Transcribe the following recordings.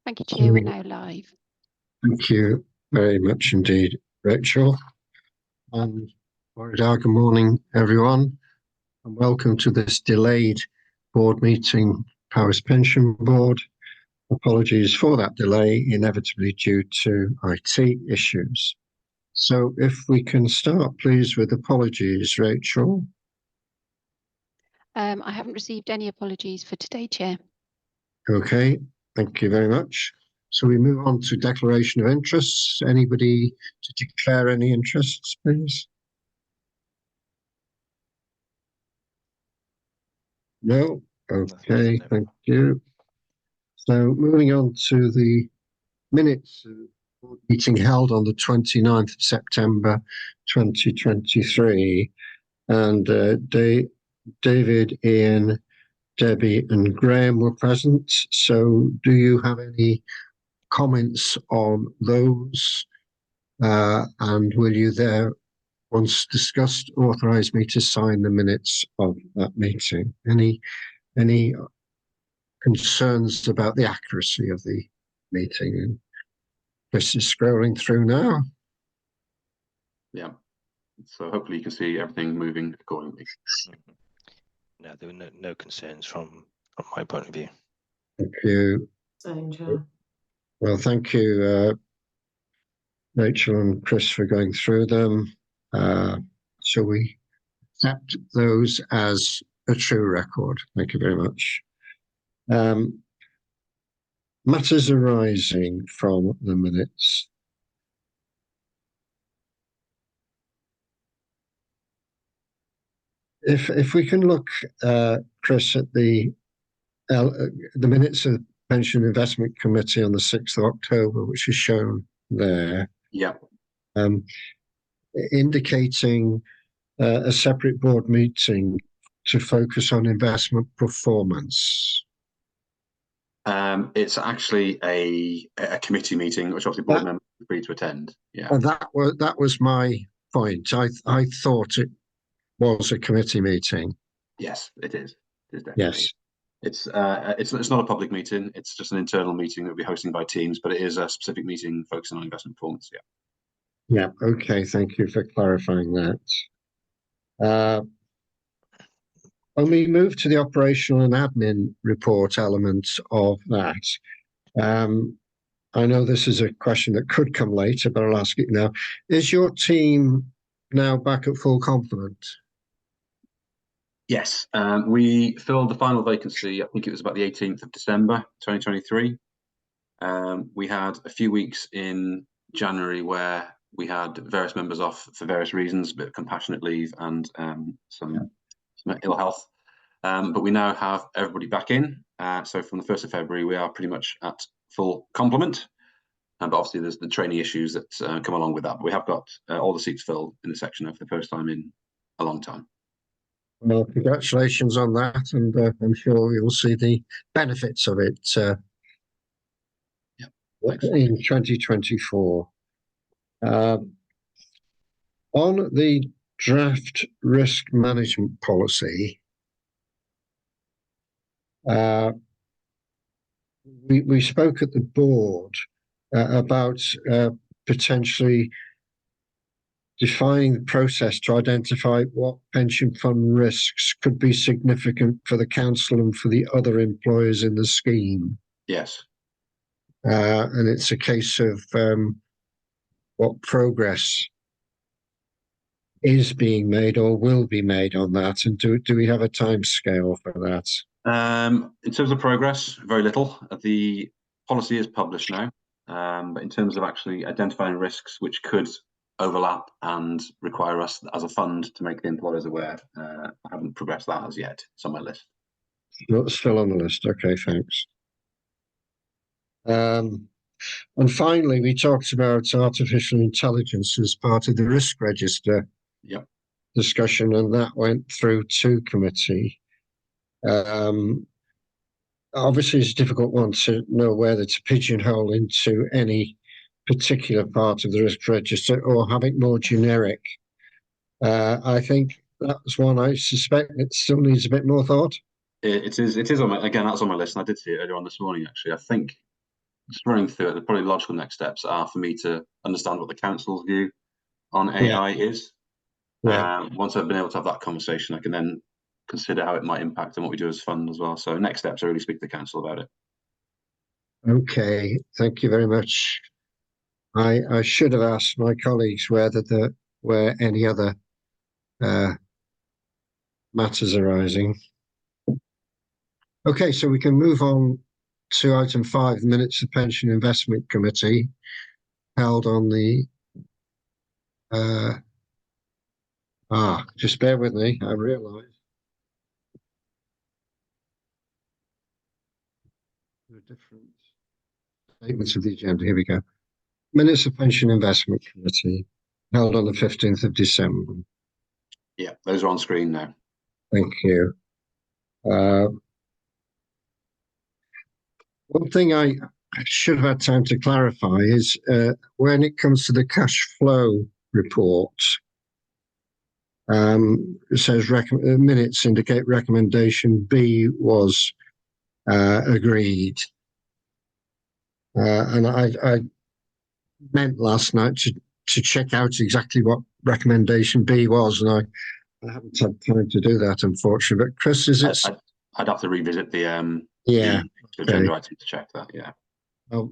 Thank you, Chair. We're now live. Thank you very much indeed, Rachel. And good morning, everyone, and welcome to this delayed board meeting, Powys Pension Board. Apologies for that delay, inevitably due to IT issues. So if we can start, please, with apologies, Rachel. I haven't received any apologies for today, Chair. Okay, thank you very much. So we move on to declaration of interests. Anybody to declare any interests, please? No? Okay, thank you. So moving on to the minutes of the meeting held on the 29th of September 2023. And David, Ian, Debbie and Graham were present. So do you have any comments on those? And will you there, once discussed, authorise me to sign the minutes of that meeting? Any concerns about the accuracy of the meeting? And Chris is scrolling through now. Yeah, so hopefully you can see everything moving accordingly. No, there were no concerns from my point of view. Thank you. Same, Chair. Well, thank you, Rachel and Chris, for going through them. Shall we accept those as a true record? Thank you very much. Matters arising from the minutes. If we can look, Chris, at the minutes of Pension Investment Committee on the 6th of October, which is shown there. Yeah. Indicating a separate board meeting to focus on investment performance. It's actually a committee meeting, which obviously board members are free to attend. Yeah. And that was my point. I thought it was a committee meeting. Yes, it is. It is definitely. Yes. It's not a public meeting. It's just an internal meeting that will be hosted by Teams, but it is a specific meeting focusing on investment performance. Yeah. Yeah. Okay. Thank you for clarifying that. When we move to the operational and admin report element of that, I know this is a question that could come later, but I'll ask it now. Is your team now back at full complement? Yes, we filled the final vacancy, I think it was about the 18th of December 2023. We had a few weeks in January where we had various members off for various reasons, a bit of compassionate leave and some ill health. But we now have everybody back in. So from the 1st of February, we are pretty much at full complement. But obviously there's the training issues that come along with that. But we have got all the seats filled in the section for the first time in a long time. Well, congratulations on that, and I'm sure you'll see the benefits of it in 2024. On the draft risk management policy, we spoke at the board about potentially defining the process to identify what pension fund risks could be significant for the council and for the other employers in the scheme. Yes. And it's a case of what progress is being made or will be made on that, and do we have a time scale for that? In terms of progress, very little. The policy is published now, but in terms of actually identifying risks which could overlap and require us as a fund to make the employers aware, I haven't progressed that as yet. It's on my list. Still on the list. Okay, thanks. And finally, we talked about artificial intelligence as part of the risk register discussion, and that went through to committee. Obviously, it's a difficult one to know whether to pigeonhole into any particular part of the risk register or have it more generic. I think that's one I suspect it still needs a bit more thought. It is on my, again, that's on my list, and I did see it earlier on this morning, actually. I think just running through it, the probably logical next steps are for me to understand what the council's view on AI is. Yeah. Once I've been able to have that conversation, I can then consider how it might impact on what we do as fund as well. So next steps are really speak to the council about it. Okay, thank you very much. I should have asked my colleagues whether there were any other matters arising. Okay, so we can move on to item 5, the minutes of Pension Investment Committee held on the just bear with me, I realise there are different statements of the agenda. Here we go. Minutes of Pension Investment Committee held on the 15th of December. Yeah, those are on screen now. Thank you. One thing I should have had time to clarify is when it comes to the cash flow report, it says minutes indicate recommendation B was agreed. And I meant last night to check out exactly what recommendation B was, and I haven't had time to do that, unfortunately. But Chris, is it? I'd have to revisit the yeah, the agenda item to check that. Yeah. Well,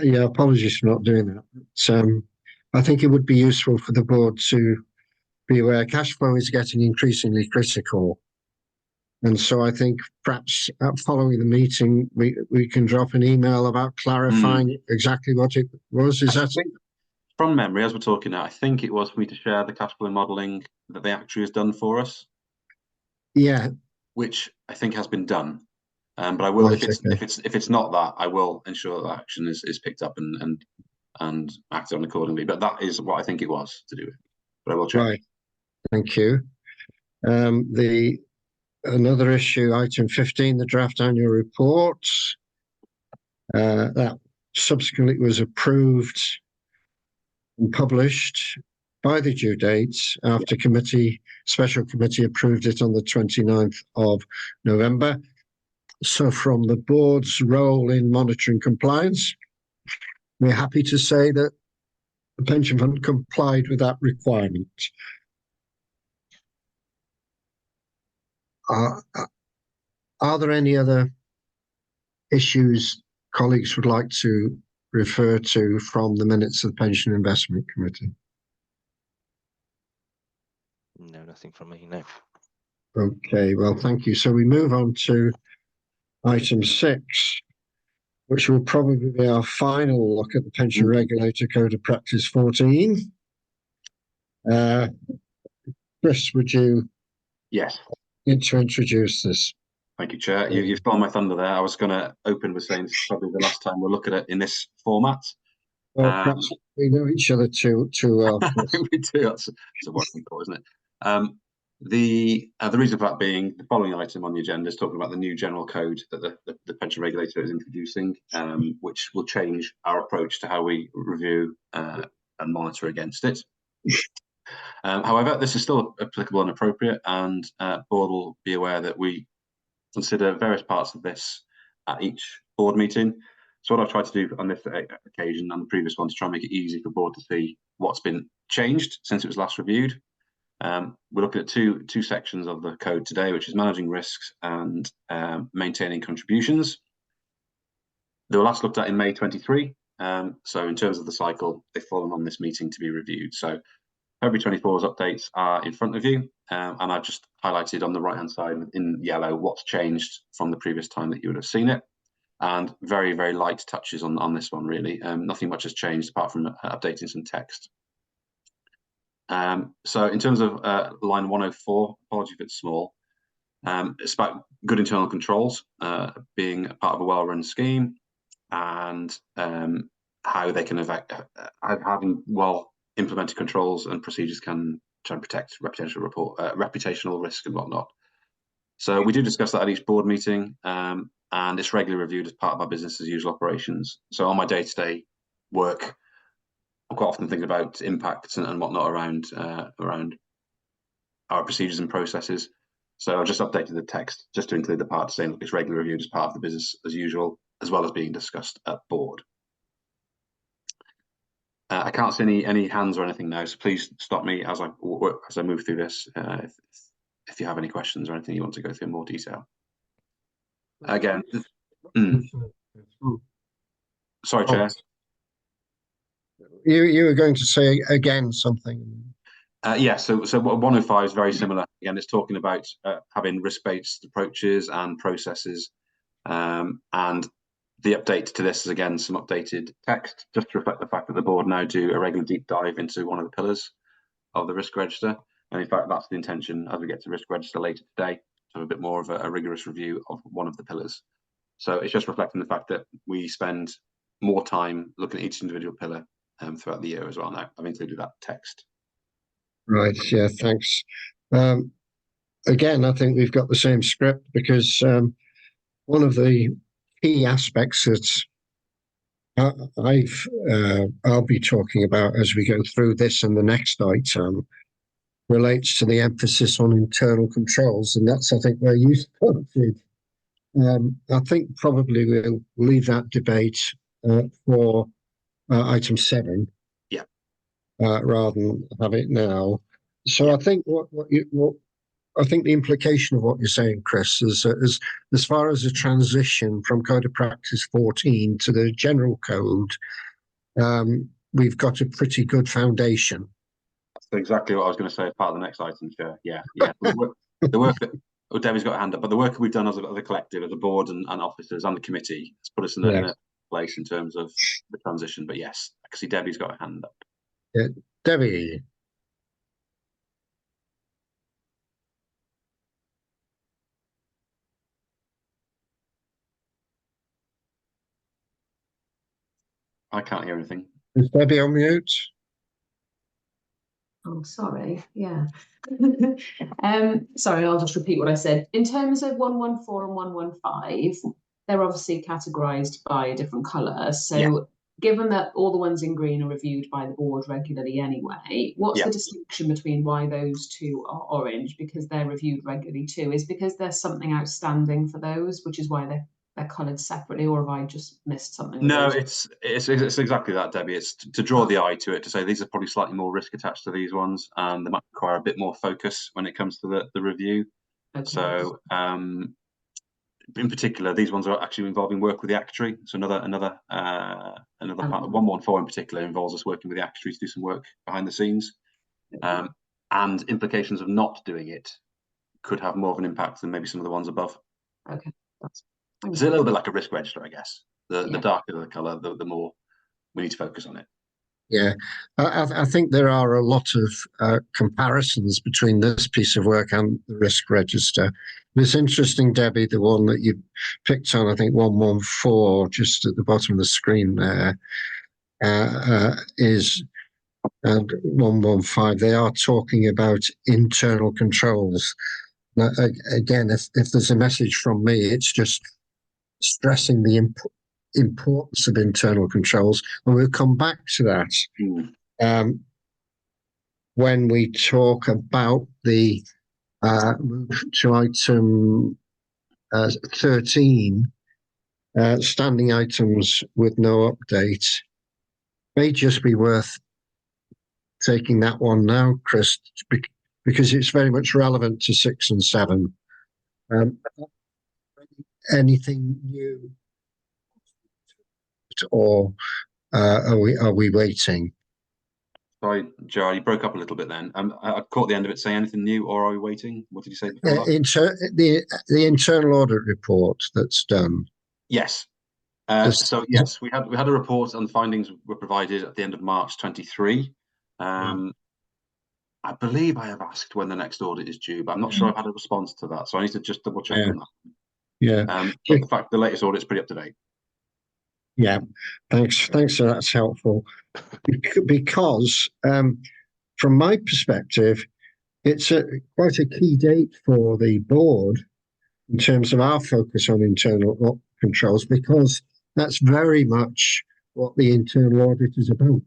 yeah, apologies for not doing that. But, I think it would be useful for the board to be aware cash flow is getting increasingly critical. And so I think perhaps following the meeting, we can drop an email about clarifying exactly what it was. Is that from memory, as we're talking now, I think it was for me to share the cash flow modelling that the actuary has done for us. Yeah. Which I think has been done. But I will, if it's not that, I will ensure that action is picked up and acted on accordingly. But that is what I think it was to do with. But I will check. Right. Thank you. Another issue, item 15, the draft annual report. That subsequently was approved and published by the due date after special committee approved it on the 29th of November. So from the board's role in monitoring compliance, we're happy to say that the pension fund complied with that requirement. Are there any other issues colleagues would like to refer to from the minutes of the Pension Investment Committee? No, nothing from me, no. Okay, well, thank you. So we move on to item 6, which will probably be our final look at the Pension Regulator Code of Practice 14. Chris, would you need to introduce this? Thank you, Chair. You've stolen my thunder there. I was going to open with saying this is probably the last time we'll look at it in this format. Well, perhaps we know each other too well. We do. That's a working thought, isn't it? The reason for that being the following item on the agenda is talking about the new general code that the pension regulator is introducing, which will change our approach to how we review and monitor against it. However, this is still applicable and appropriate, and board will be aware that we consider various parts of this at each board meeting. So what I've tried to do on this occasion and the previous one to try and make it easy for board to see what's been changed since it was last reviewed. We're looking at two sections of the code today, which is managing risks and maintaining contributions. They were last looked at in May 23. So in terms of the cycle, they've fallen on this meeting to be reviewed. So February 24's updates are in front of you, and I've just highlighted on the right-hand side in yellow what's changed from the previous time that you would have seen it. And very, very light touches on this one, really. Nothing much has changed apart from updating some text. So in terms of line 104, apology if it's small, it's about good internal controls being part of a well-run scheme, and how they can affect having well-implemented controls and procedures can try and protect reputational risk and whatnot. So we do discuss that at each board meeting, and it's regularly reviewed as part of our business as usual operations. So on my day-to-day work, I'm quite often thinking about impacts and whatnot around our procedures and processes. So I've just updated the text just to include the part saying that it's regularly reviewed as part of the business as usual, as well as being discussed at board. I can't see any hands or anything now, so please stop me as I move through this if you have any questions or anything you want to go through in more detail. Again, sorry, Chair. You were going to say again something. Yeah, so 105 is very similar. Again, it's talking about having risk-based approaches and processes. And the update to this is, again, some updated text, just to reflect the fact that the board now do a regular deep dive into one of the pillars of the risk register. And in fact, that's the intention as we get to risk register later today, to have a bit more of a rigorous review of one of the pillars. So it's just reflecting the fact that we spend more time looking at each individual pillar throughout the year as well now. I've included that text. Right, yeah, thanks. Again, I think we've got the same script, because one of the key aspects that I'll be talking about as we go through this and the next item relates to the emphasis on internal controls, and that's, I think, where you started. I think probably we'll leave that debate for item 7. Yeah. Rather than have it now. So I think I think the implication of what you're saying, Chris, is as far as the transition from Code of Practice 14 to the general code, we've got a pretty good foundation. That's exactly what I was going to say as part of the next item, Chair. Yeah. The work that Debbie's got a hand up, but the work we've done as a collective, as a board and officers and the committee, has put us in a place in terms of the transition. But yes, I can see Debbie's got a hand up. Yeah. Debbie. I can't hear anything. Is Debbie on mute? Oh, sorry. Yeah. Sorry, I'll just repeat what I said. In terms of 114 and 115, they're obviously categorised by a different colour. So given that all the ones in green are reviewed by the board regularly anyway, what's the distinction between why those two are orange? Because they're reviewed regularly too. Is because there's something outstanding for those, which is why they're coloured separately, or have I just missed something? No, it's exactly that, Debbie. It's to draw the eye to it, to say these are probably slightly more risk attached to these ones, and they might require a bit more focus when it comes to the review. Okay. So in particular, these ones are actually involving work with the actuary. So another part of 114 in particular involves us working with the actuary to do some work behind the scenes. And implications of not doing it could have more of an impact than maybe some of the ones above. Okay. It's a little bit like a risk register, I guess. The darker the colour, the more we need to focus on it. Yeah, I think there are a lot of comparisons between this piece of work and the risk register. It's interesting, Debbie, the one that you picked on, I think 114, just at the bottom of the screen there, is and 115. They are talking about internal controls. Now, again, if there's a message from me, it's just stressing the importance of internal controls, and we'll come back to that when we talk about the move to item 13, standing items with no update. May just be worth taking that one now, Chris, because it's very much relevant to 6 and 7. Anything new, or are we waiting? Sorry, Joe, you broke up a little bit then. I caught the end of it. Say anything new, or are we waiting? What did you say before that? The internal audit report that's done. Yes. So yes, we had a report, and the findings were provided at the end of March 23. I believe I have asked when the next audit is due, but I'm not sure I've had a response to that. So I need to just double check on that. Yeah. But in fact, the latest audit is pretty up to date. Yeah, thanks. So that's helpful, because from my perspective, it's quite a key date for the board in terms of our focus on internal controls, because that's very much what the internal audit is about.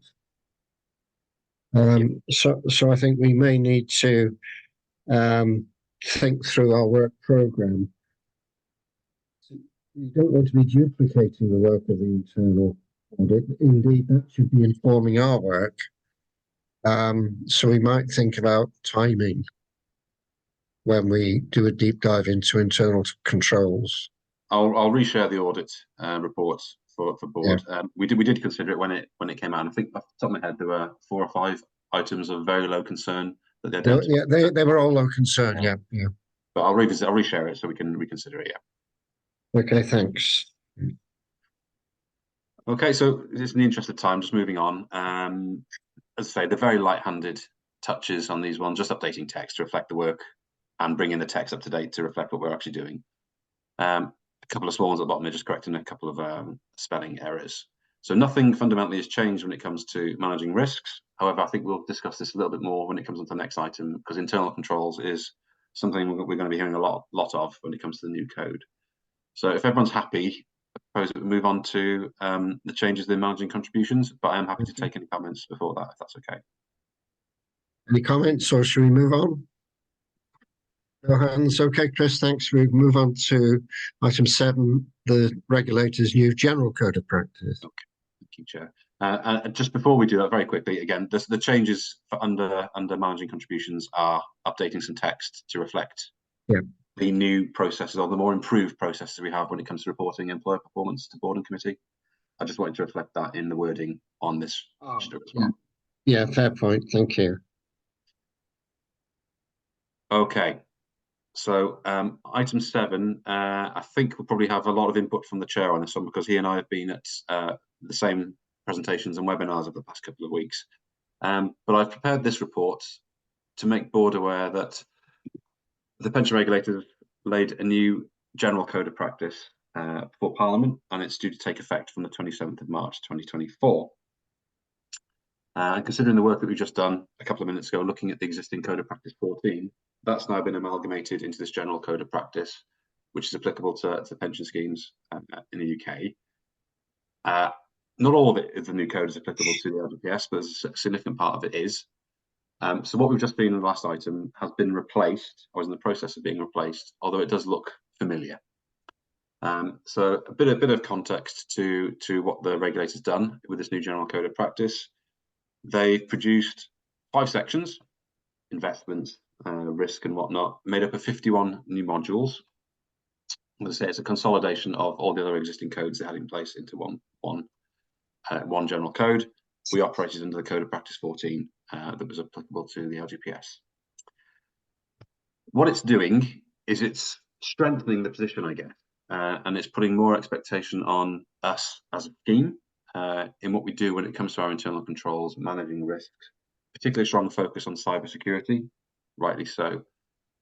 So I think we may need to think through our work programme. You don't want to be duplicating the work of the internal Indeed, that should be informing our work. So we might think about timing when we do a deep dive into internal controls. I'll reshare the audit reports for board. We did consider it when it came out. And I think off the top of my head there were 4 or 5 items of very low concern that they identified. Yeah, they were all low concern. Yeah. But I'll reshare it so we can reconsider it. Yeah. Okay, thanks. Okay, so just in the interest of time, just moving on. As I say, the very light-handed touches on these ones, just updating text to reflect the work and bringing the text up to date to reflect what we're actually doing. A couple of small ones at the bottom, they're just correcting a couple of spelling errors. So nothing fundamentally has changed when it comes to managing risks. However, I think we'll discuss this a little bit more when it comes on to the next item, because internal controls is something we're going to be hearing a lot of when it comes to the new code. So if everyone's happy, I suppose we move on to the changes in managing contributions, but I am happy to take any comments before that, if that's okay. Any comments, or should we move on? No hands. Okay, Chris, thanks. We move on to item 7, the regulator's new general code of practice. Okay, thank you, Chair. Just before we do that, very quickly, again, the changes for under managing contributions are updating some text to reflect the new processes, or the more improved processes we have when it comes to reporting employer performance to board and committee. I just wanted to reflect that in the wording on this register as well. Yeah, fair point. Thank you. Okay. So item 7, I think we'll probably have a lot of input from the chair on this one, because he and I have been at the same presentations and webinars over the past couple of weeks. But I've prepared this report to make board aware that the pension regulators laid a new general code of practice for Parliament, and it's due to take effect from the 27th of March 2024. And considering the work that we've just done a couple of minutes ago, looking at the existing code of practice 14, that's now been amalgamated into this general code of practice, which is applicable to pension schemes in the UK. Not all of it is the new code is applicable to the LGPS, but a significant part of it is. So what we've just been in the last item has been replaced, or is in the process of being replaced, although it does look familiar. So a bit of context to what the regulator's done with this new general code of practice. They've produced 5 sections: investments, risk and whatnot, made up of 51 new modules. I'm going to say it's a consolidation of all the other existing codes they had in place into one general code. We operated under the code of practice 14 that was applicable to the LGPS. What it's doing is it's strengthening the position, I guess, and it's putting more expectation on us as a scheme in what we do when it comes to our internal controls, managing risks, particularly strong focus on cybersecurity, rightly so,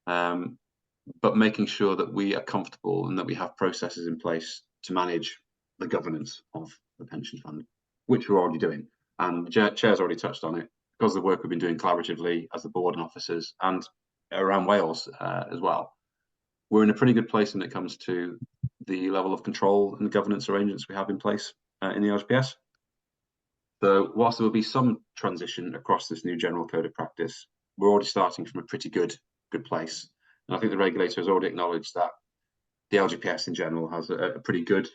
but making sure that we are comfortable and that we have processes in place to manage the governance of the pension fund, which we're already doing. And the Chair's already touched on it, because of the work we've been doing collaboratively as the board and officers and around Wales as well. We're in a pretty good place when it comes to the level of control and governance arrangements we have in place in the LGPS. So whilst there will be some transition across this new general code of practice, we're already starting from a pretty good place. And I think the regulator has already acknowledged that the LGPS in general has a pretty good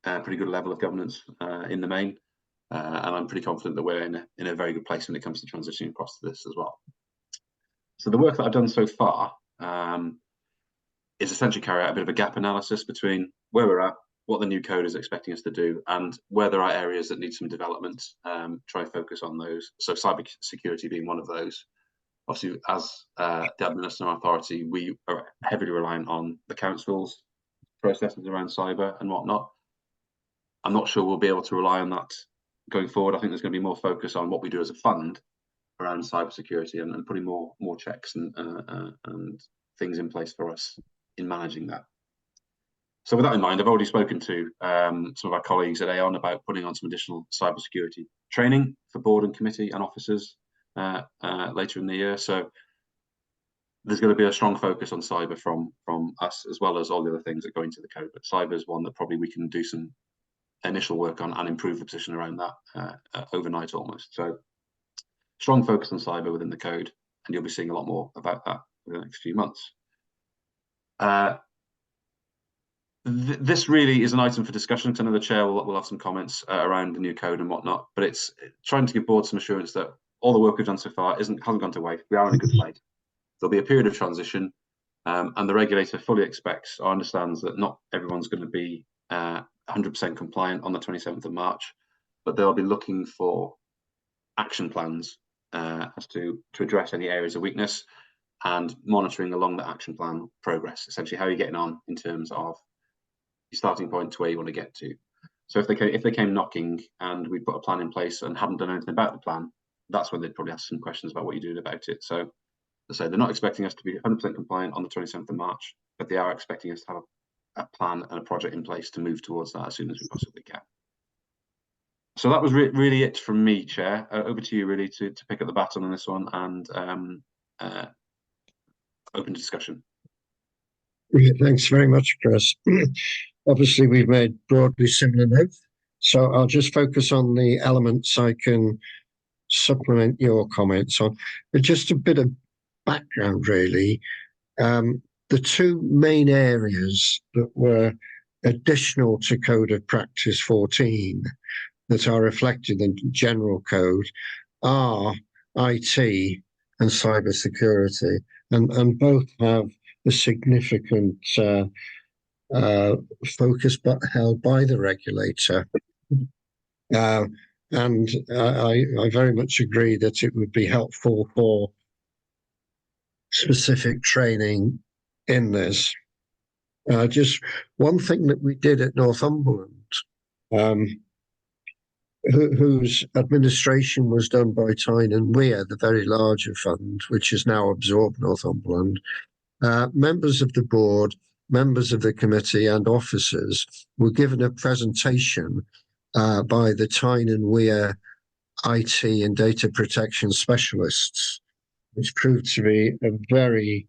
level of governance in the main. And I'm pretty confident that we're in a very good place when it comes to transitioning across to this as well. So the work that I've done so far is essentially carry out a bit of a gap analysis between where we're at, what the new code is expecting us to do, and where there are areas that need some development. Try and focus on those. So cyber security being one of those. Obviously, as the administrative authority, we are heavily reliant on the council's processes around cyber and whatnot. I'm not sure we'll be able to rely on that going forward. I think there's going to be more focus on what we do as a fund around cybersecurity and putting more checks and things in place for us in managing that. So with that in mind, I've already spoken to some of our colleagues at Aon about putting on some additional cybersecurity training for board and committee and officers later in the year. So there's going to be a strong focus on cyber from us, as well as all the other things that go into the code. But cyber is one that probably we can do some initial work on and improve the position around that overnight almost. So strong focus on cyber within the code, and you'll be seeing a lot more about that in the next few months. This really is an item for discussion. 'Cause I know the chair will have some comments around the new code and whatnot, but it's trying to give board some assurance that all the work we've done so far hasn't gone to waste. We are in a good place. There'll be a period of transition, and the regulator fully expects or understands that not everyone's going to be 100% compliant on the 27th of March, but they'll be looking for action plans as to address any areas of weakness and monitoring along the action plan progress. Essentially, how you're getting on in terms of your starting point to where you want to get to. So if they came knocking and we put a plan in place and haven't done anything about the plan, that's when they'd probably ask some questions about what you're doing about it. So they're not expecting us to be 100% compliant on the 27th of March, but they are expecting us to have a plan and a project in place to move towards that as soon as we possibly can. So that was really it from me, Chair. Over to you, really, to pick up the baton on this one and open discussion. Thanks very much, Chris. Obviously, we've made broadly similar notes, so I'll just focus on the elements I can supplement your comments on. But just a bit of background, really. The two main areas that were additional to Code of Practice 14 that are reflected in General Code are IT and cybersecurity, and both have a significant focus but held by the regulator. And I very much agree that it would be helpful for specific training in this. Just one thing that we did at Northumberland, whose administration was done by Tyne and Weir, the very larger fund, which has now absorbed Northumberland. Members of the board, members of the committee and officers were given a presentation by the Tyne and Weir IT and data protection specialists, which proved to be a very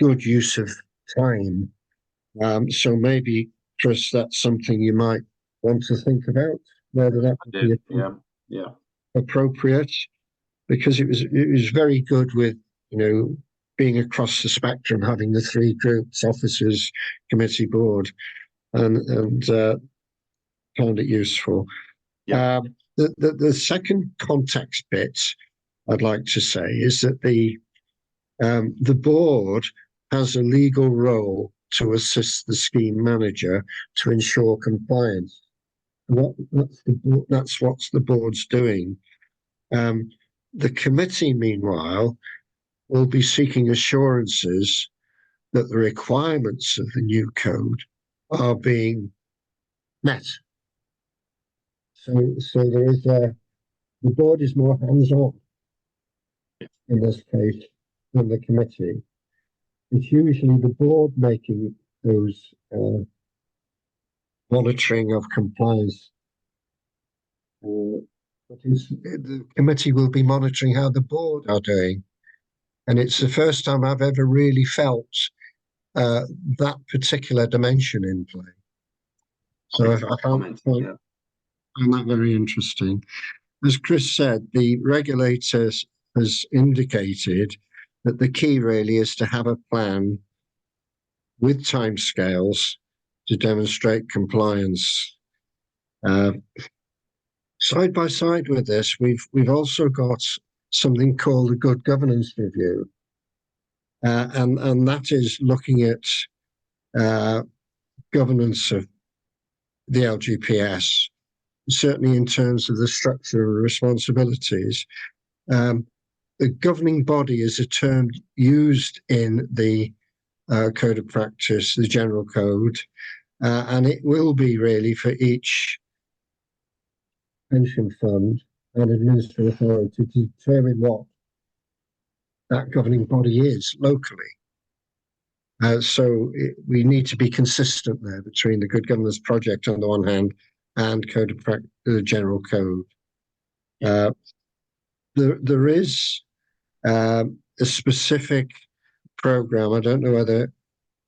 good use of time. So maybe, Chris, that's something you might want to think about, whether that would be appropriate, because it was very good with, being across the spectrum, having the three groups, officers, committee, board, and found it useful. Yeah. The second context bit I'd like to say is that the board has a legal role to assist the scheme manager to ensure compliance. That's what the board's doing. The committee, meanwhile, will be seeking assurances that the requirements of the new code are being met. So there is the board is more hands-on in this case than the committee. It's usually the board making those monitoring of compliance. But the committee will be monitoring how the board are doing. And it's the first time I've ever really felt that particular dimension in play. So I found that very interesting. As Chris said, the regulator has indicated that the key really is to have a plan with timescales to demonstrate compliance. Side by side with this, we've also got something called the Good Governance Review, and that is looking at governance of the LGPS, certainly in terms of the structure and responsibilities. The governing body is a term used in the Code of Practice, the General Code, and it will be really for each pension fund and administrative authority to determine what that governing body is locally. So we need to be consistent there between the Good Governance Project on the one hand and Code of Practice, the General Code. There is a specific program. I don't know whether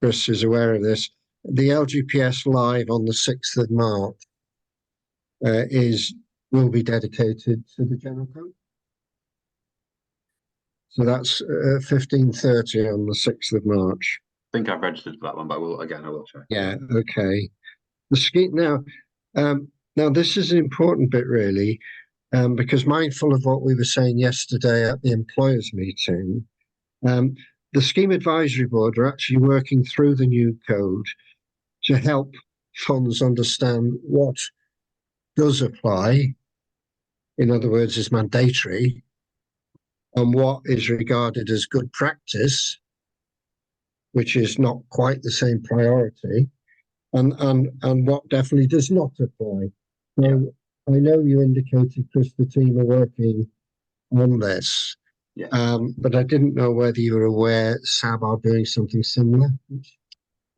Chris is aware of this. The LGPS Live on the 6th of March will be dedicated to the General Code. So that's 15:30 on the 6th of March. think I've registered for that one, but I will check. Yeah, okay. The scheme now, now this is an important bit really, because mindful of what we were saying yesterday at the employers meeting, the Scheme Advisory Board are actually working through the new code to help funds understand what does apply, in other words, is mandatory, and what is regarded as good practice, which is not quite the same priority, and what definitely does not apply. So I know you indicated, Chris, the team are working on this, but I didn't know whether you were aware SAB are doing something similar.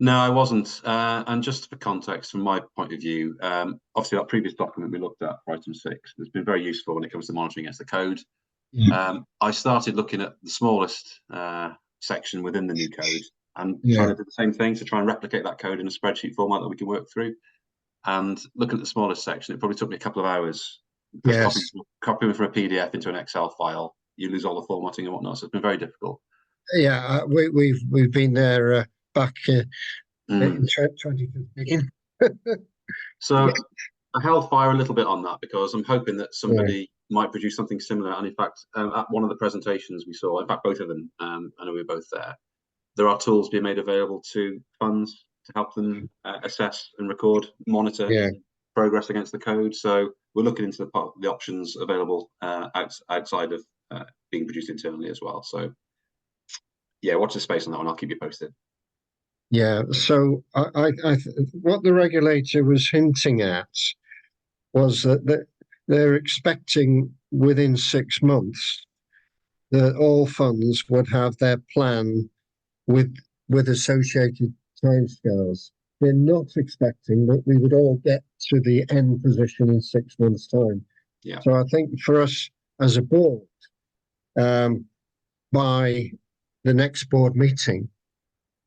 No, I wasn't. And just for context, from my point of view, obviously that previous document we looked at for item 6 has been very useful when it comes to monitoring against the code. I started looking at the smallest section within the new code and trying to do the same thing to try and replicate that code in a spreadsheet format that we can work through. And looking at the smallest section, it probably took me a couple of hours. Copying from a PDF into an Excel file, you lose all the formatting and whatnot. So it's been very difficult. Yeah, we've been there back in 2015. So I held fire a little bit on that because I'm hoping that somebody might produce something similar. And in fact, at one of the presentations we saw, in fact, both of them, I know we were both there are tools being made available to funds to help them assess and record, monitor progress against the code. So we're looking into the options available outside of being produced internally as well. So yeah, watch the space on that one. I'll keep you posted. Yeah, so what the regulator was hinting at was that they're expecting within 6 months that all funds would have their plan with associated timescales. They're not expecting that we would all get to the end position in 6 months' time. Yeah. So I think for us as a board, by the next board meeting,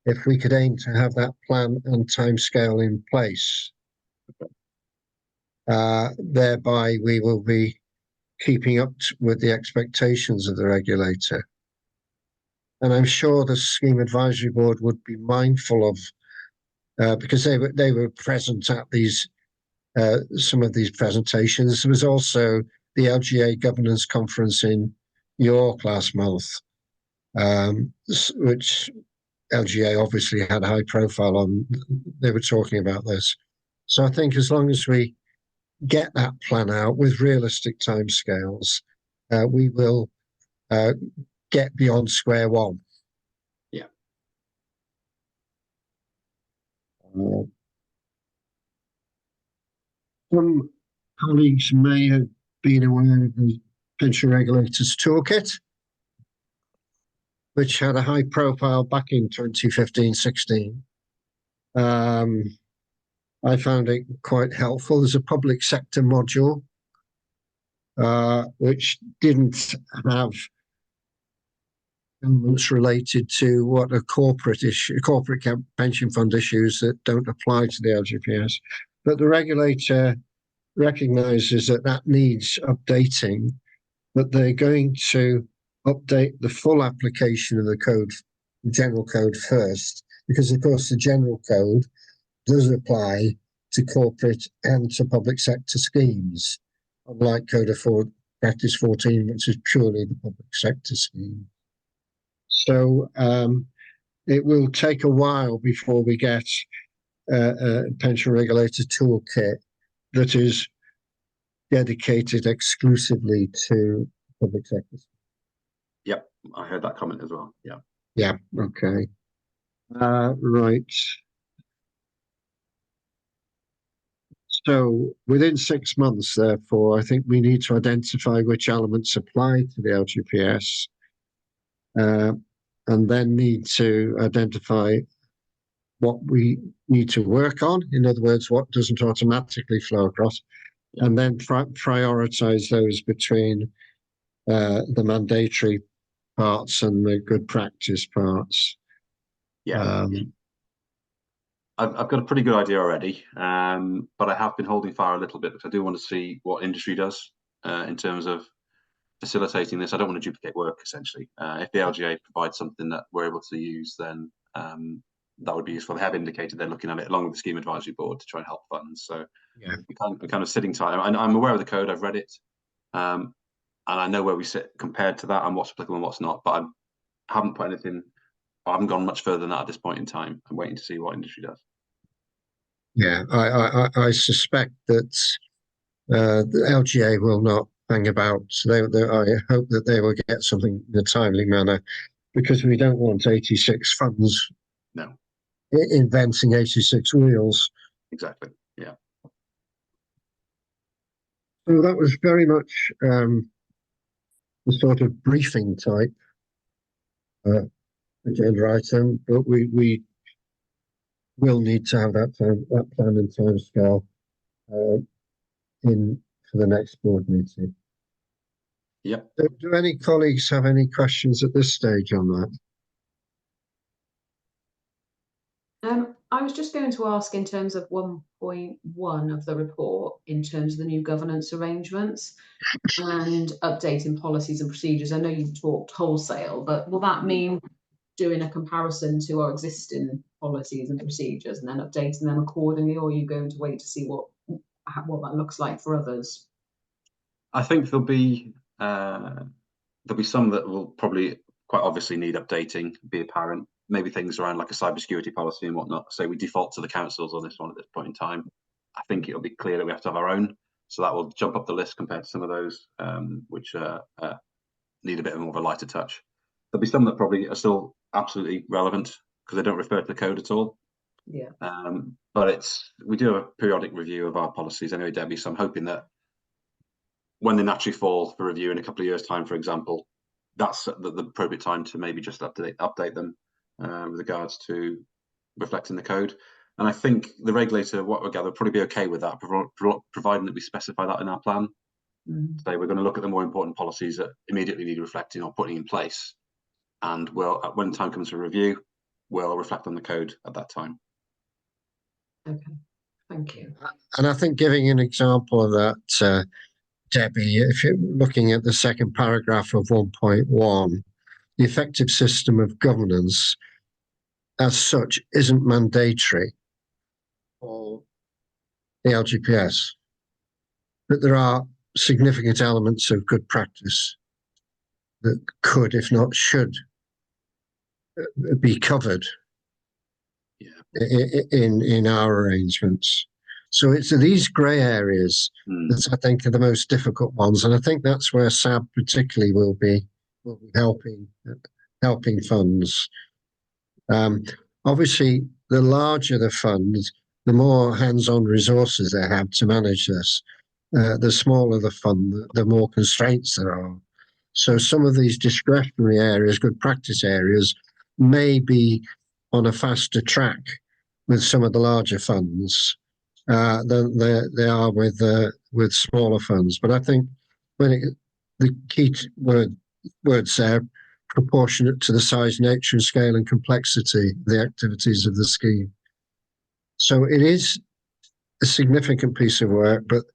if we could aim to have that plan and timescale in place, thereby we will be keeping up with the expectations of the regulator. And I'm sure the Scheme Advisory Board would be mindful of, because they were present at these some of these presentations. There was also the LGA Governance Conference in York last month, which LGA obviously had a high profile on. They were talking about this. So I think as long as we get that plan out with realistic timescales, we will get beyond square one. Yeah. Some colleagues may have been aware of the Pension Regulators Toolkit, which had a high profile back in 2015-16. I found it quite helpful. There's a public sector module, which didn't have elements related to what are corporate pension fund issues that don't apply to the LGPS. But the regulator recognises that needs updating, but they're going to update the full application of the code, the general code first, because of course the general code does apply to corporate and to public sector schemes, unlike Code of Practice 14, which is purely the public sector scheme. So it will take a while before we get a pension regulator toolkit that is dedicated exclusively to public sector. Yep, I heard that comment as well. Yeah. Yeah. Okay. Right. So within 6 months, therefore, I think we need to identify which elements apply to the LGPS, and then need to identify what we need to work on. In other words, what doesn't automatically flow across, and then prioritize those between the mandatory parts and the good practice parts. Yeah. I've got a pretty good idea already, but I have been holding fire a little bit because I do want to see what industry does in terms of facilitating this. I don't want to duplicate work, essentially. If the LGA provides something that we're able to use, then that would be useful. They have indicated they're looking at it along with the scheme advisory board to try and help funds. So Yeah. we're kind of sitting tight. I'm aware of the code. I've read it, and I know where we sit compared to that and what's applicable and what's not. But I haven't put anything. I haven't gone much further than that at this point in time. I'm waiting to see what industry does. Yeah, I suspect that the LGA will not hang about. I hope that they will get something in a timely manner, because we don't want 86 funds No, inventing 86 wheels. exactly. Yeah. So that was very much the sort of briefing type agenda item, but we will need to have that plan and time scale in for the next board meeting. Yep. Do any colleagues have any questions at this stage on that? I was just going to ask in terms of 1.1 of the report, in terms of the new governance arrangements and updating policies and procedures. I know you've talked wholesale, but will that mean doing a comparison to our existing policies and procedures and then updating them accordingly, or are you going to wait to see what that looks like for others? I think there'll be some that will probably quite obviously need updating, be apparent. Maybe things around like a cybersecurity policy and whatnot. So we default to the councils on this one at this point in time. I think it'll be clear that we have to have our own. So that will jump up the list compared to some of those which need a bit more of a lighter touch. There'll be some that probably are still absolutely relevant because they don't refer to the code at all. Yeah. But we do a periodic review of our policies anyway, Debbie. So I'm hoping that when they naturally fall for review in a couple of years' time, for example, that's the appropriate time to maybe just update them with regards to reflecting the code. And I think the regulator, what we gather, will probably be okay with that, providing that we specify that in our plan. So we're going to look at the more important policies that immediately need reflecting or putting in place. And when the time comes for review, we'll reflect on the code at that time. Okay, thank you. And I think giving an example of that, Debbie, if you're looking at the second paragraph of 1.1, the effective system of governance as such isn't mandatory for the LGPS, but there are significant elements of good practice that could, if not should, be covered in our arrangements. So it's these grey areas that I think are the most difficult ones, and I think that's where SAB particularly will be helping funds. Obviously, the larger the fund, the more hands-on resources they have to manage this. The smaller the fund, the more constraints there are. So some of these discretionary areas, good practice areas, may be on a faster track with some of the larger funds than they are with smaller funds. But I think the key words there, proportionate to the size, nature, and scale and complexity of the activities of the scheme. So it is a significant piece of work, but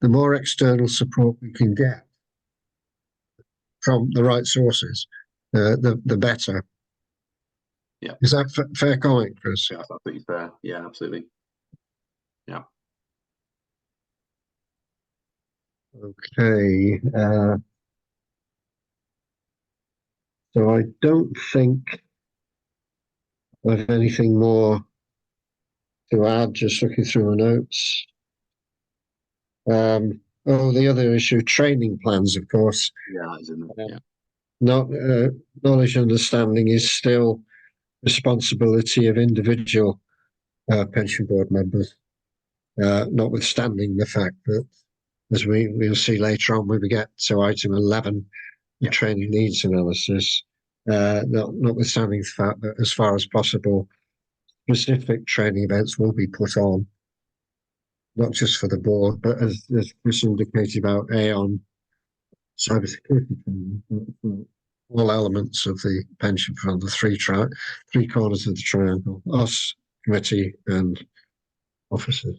the more external support we can get from the right sources, the better. Yeah. Is that fair comment, Chris? Yeah, that's absolutely fair. Yeah, absolutely. Yeah. Okay. So I don't think I have anything more to add, just looking through my notes. The other issue, training plans, of course. Yeah, isn't it? Yeah. Knowledge and understanding is still responsibility of individual pension board members, notwithstanding the fact that, as we'll see later on when we get to item 11, the training needs analysis, notwithstanding the fact that as far as possible, specific training events will be put on, not just for the board, but as Chris indicated about Aon cybersecurity training, for all elements of the pension fund, the three corners of the triangle, us, committee, and officers.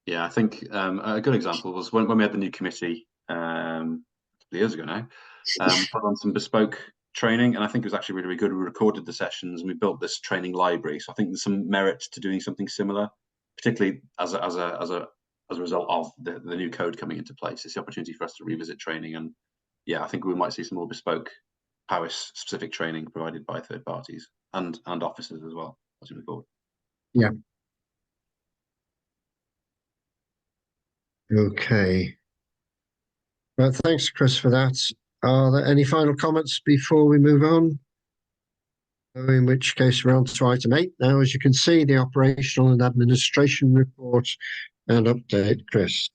Yeah, I think a good example was when we had the new committee a couple of years ago now, put on some bespoke training, and I think it was actually really, really good. We recorded the sessions and we built this training library. So I think there's some merit to doing something similar, particularly as a result of the new code coming into place. It's the opportunity for us to revisit training, and yeah, I think we might see some more bespoke Powys specific training provided by third parties and officers as well as we move forward. Yeah. Okay. Well, thanks, Chris, for that. Are there any final comments before we move on? In which case, we're on to item 8 now. As you can see, the operational and administration report and update, Chris.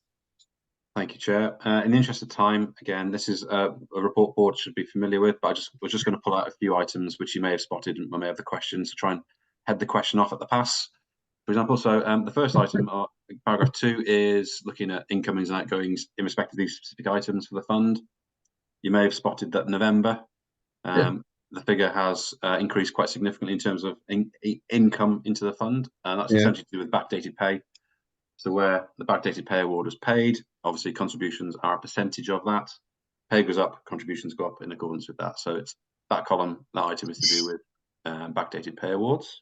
Thank you, Chair. In the interest of time, again, this is a report board should be familiar with, but we're just going to pull out a few items which you may have spotted and may have the questions to try and head the question off at the pass. For example, so the first item, paragraph 2, is looking at incomings and outgoings in respect of these specific items for the fund. You may have spotted that November, the figure has increased quite significantly in terms of income into the fund, and that's essentially to do with backdated pay. So where the backdated pay award was paid, obviously contributions are a percentage of that. Pay goes up, contributions go up in accordance with that. So it's that column, that item is to do with backdated pay awards.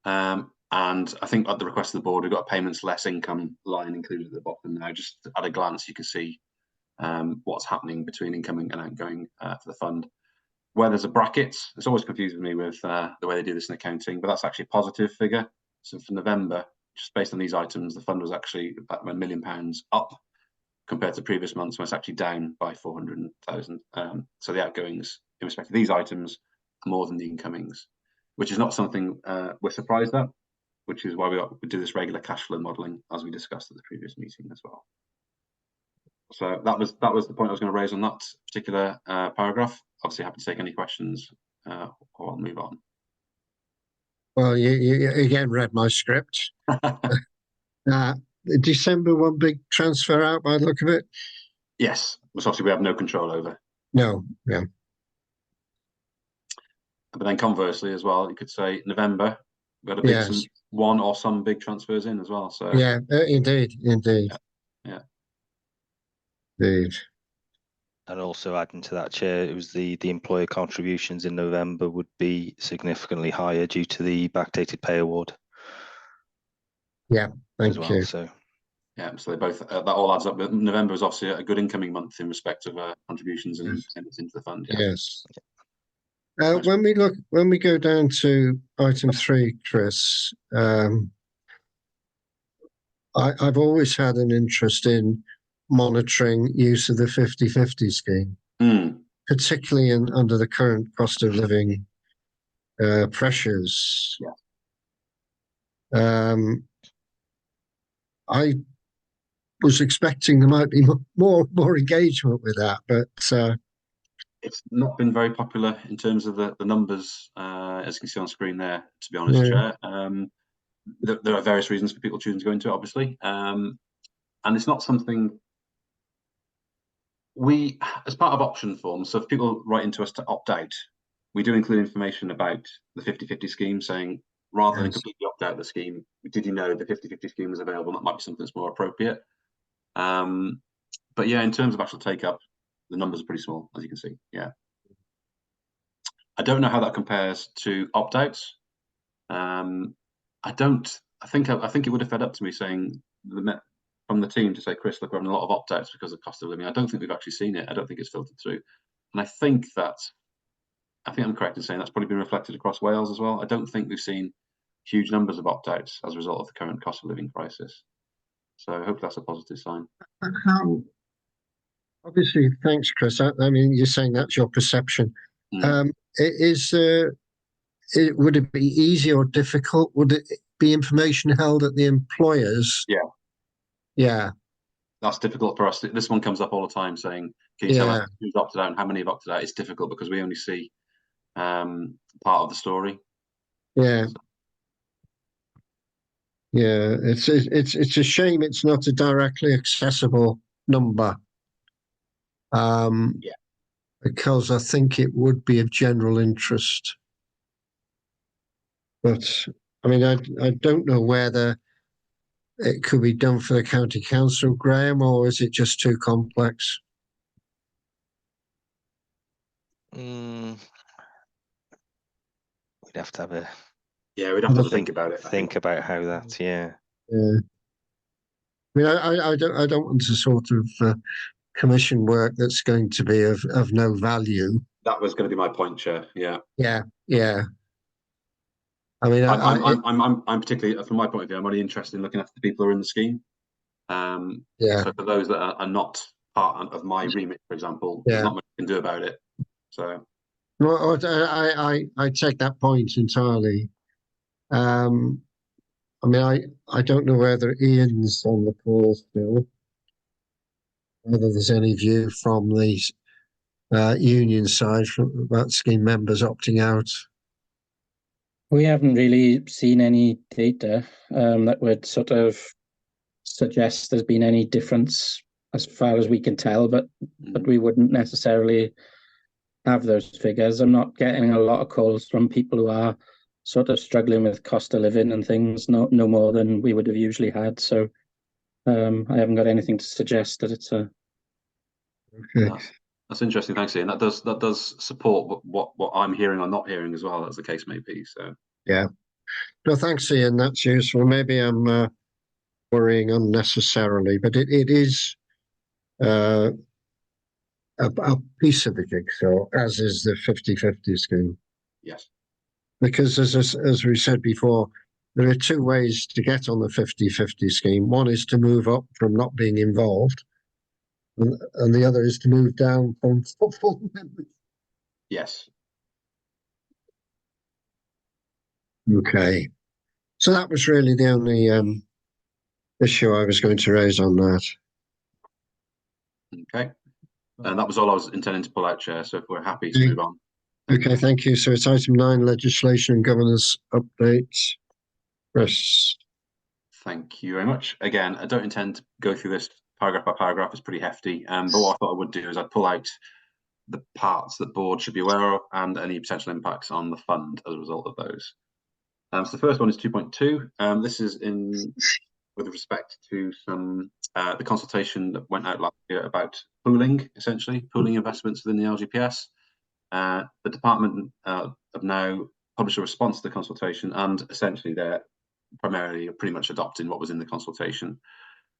And I think at the request of the board, we've got a payments less income line included at the bottom now. Just at a glance, you can see what's happening between incoming and outgoing for the fund. Where there's a bracket, it's always confusing me with the way they do this in accounting, but that's actually a positive figure. So for November, just based on these items, the fund was actually about £1 million up compared to previous months, when it's actually down by 400,000. So the outgoings in respect to these items are more than the incomings, which is not something we're surprised at, which is why we do this regular cash flow modelling, as we discussed at the previous meeting as well. So that was the point I was going to raise on that particular paragraph. Obviously, happy to take any questions or I'll move on. Well, you again read my script. December, one big transfer out by the look of it. Yes, which obviously we have no control over. No, yeah. But then conversely as well, you could say November, we had a big one or some big transfers in as well. So yeah, indeed. Yeah. Indeed. And also adding to that, Chair, it was the employer contributions in November would be significantly higher due to the backdated pay award. Yeah, thank you. So yeah, so they both that all adds up. But November is obviously a good incoming month in respect of contributions and payments into the fund. Yeah. Yes. When we go down to item 3, Chris, I've always had an interest in monitoring use of the 50/50 scheme, particularly under the current cost of living pressures. Yeah. I was expecting there might be more engagement with that, but it's not been very popular in terms of the numbers, as you can see on screen there, to be honest, Chair. There are various reasons for people choosing to go into it, obviously. And it's not something we, as part of option forms, so if people write into us to opt out, we do include information about the 50/50 scheme, saying rather than completely opt out of the scheme, did you know the 50/50 scheme was available? That might be something that's more appropriate. But yeah, in terms of actual take up, the numbers are pretty small, as you can see. Yeah. I don't know how that compares to opt outs. I think it would have fed up to me saying from the team to say, Chris, look, we're having a lot of opt outs because of cost of living. I don't think we've actually seen it. I don't think it's filtered through. And I think I'm correct in saying that's probably been reflected across Wales as well. I don't think we've seen huge numbers of opt outs as a result of the current cost of living crisis. So I hope that's a positive sign. Obviously, thanks, Chris. I mean, you're saying that's your perception. Would it be easy or difficult? Would it be information held at the employers? Yeah. That's difficult for us. This one comes up all the time saying, can you tell us who's opted out and how many have opted out? It's difficult because we only see part of the story. Yeah. Yeah, it's a shame it's not a directly accessible number. Because I think it would be of general interest. But I mean, I don't know whether it could be done for the county council, Graham, or is it just too complex? We'd have to have a Yeah, we'd have to think about it. I think about how that. Yeah. Yeah. I mean, I don't want to sort of commission work that's going to be of no value. That was going to be my point, Chair. Yeah. Yeah, yeah. I mean, I'm particularly, from my point of view, I'm only interested in looking after the people who are in the scheme. yeah, So for those that are not part of my remit, for example, there's yeah. not much you can do about it. So Well, I take that point entirely. I mean, I don't know whether Ian's on the call still, whether there's any view from the union side about scheme members opting out. We haven't really seen any data that would sort of suggest there's been any difference as far as we can tell, but we wouldn't necessarily have those figures. I'm not getting a lot of calls from people who are sort of struggling with cost of living and things, no more than we would have usually had. So I haven't got anything to suggest that it's a. Okay. That's interesting. Thanks, Ian. That does support what I'm hearing or not hearing as well, as the case may be. So Yeah. No, thanks, Ian. That's useful. Maybe I'm worrying unnecessarily, but it is a piece of the jigsaw, as is the 50-50 scheme. yes. Because as we said before, there are two ways to get on the 50-50 scheme. One is to move up from not being involved, and the other is to move down from full members. Yes. Okay. So that was really the only issue I was going to raise on that. Okay. And that was all I was intending to pull out, Chair. So if we're happy to move on. Okay, thank you. So it's item 9, legislation and governance updates. Chris. Thank you very much. Again, I don't intend to go through this paragraph by paragraph. It's pretty hefty. But what I thought I would do is I'd pull out the parts that board should be aware of and any potential impacts on the fund as a result of those. So the first one is 2.2. This is with respect to some the consultation that went out last year about pooling, essentially pooling investments within the LGPS. The department have now published a response to the consultation, and essentially they're primarily pretty much adopting what was in the consultation.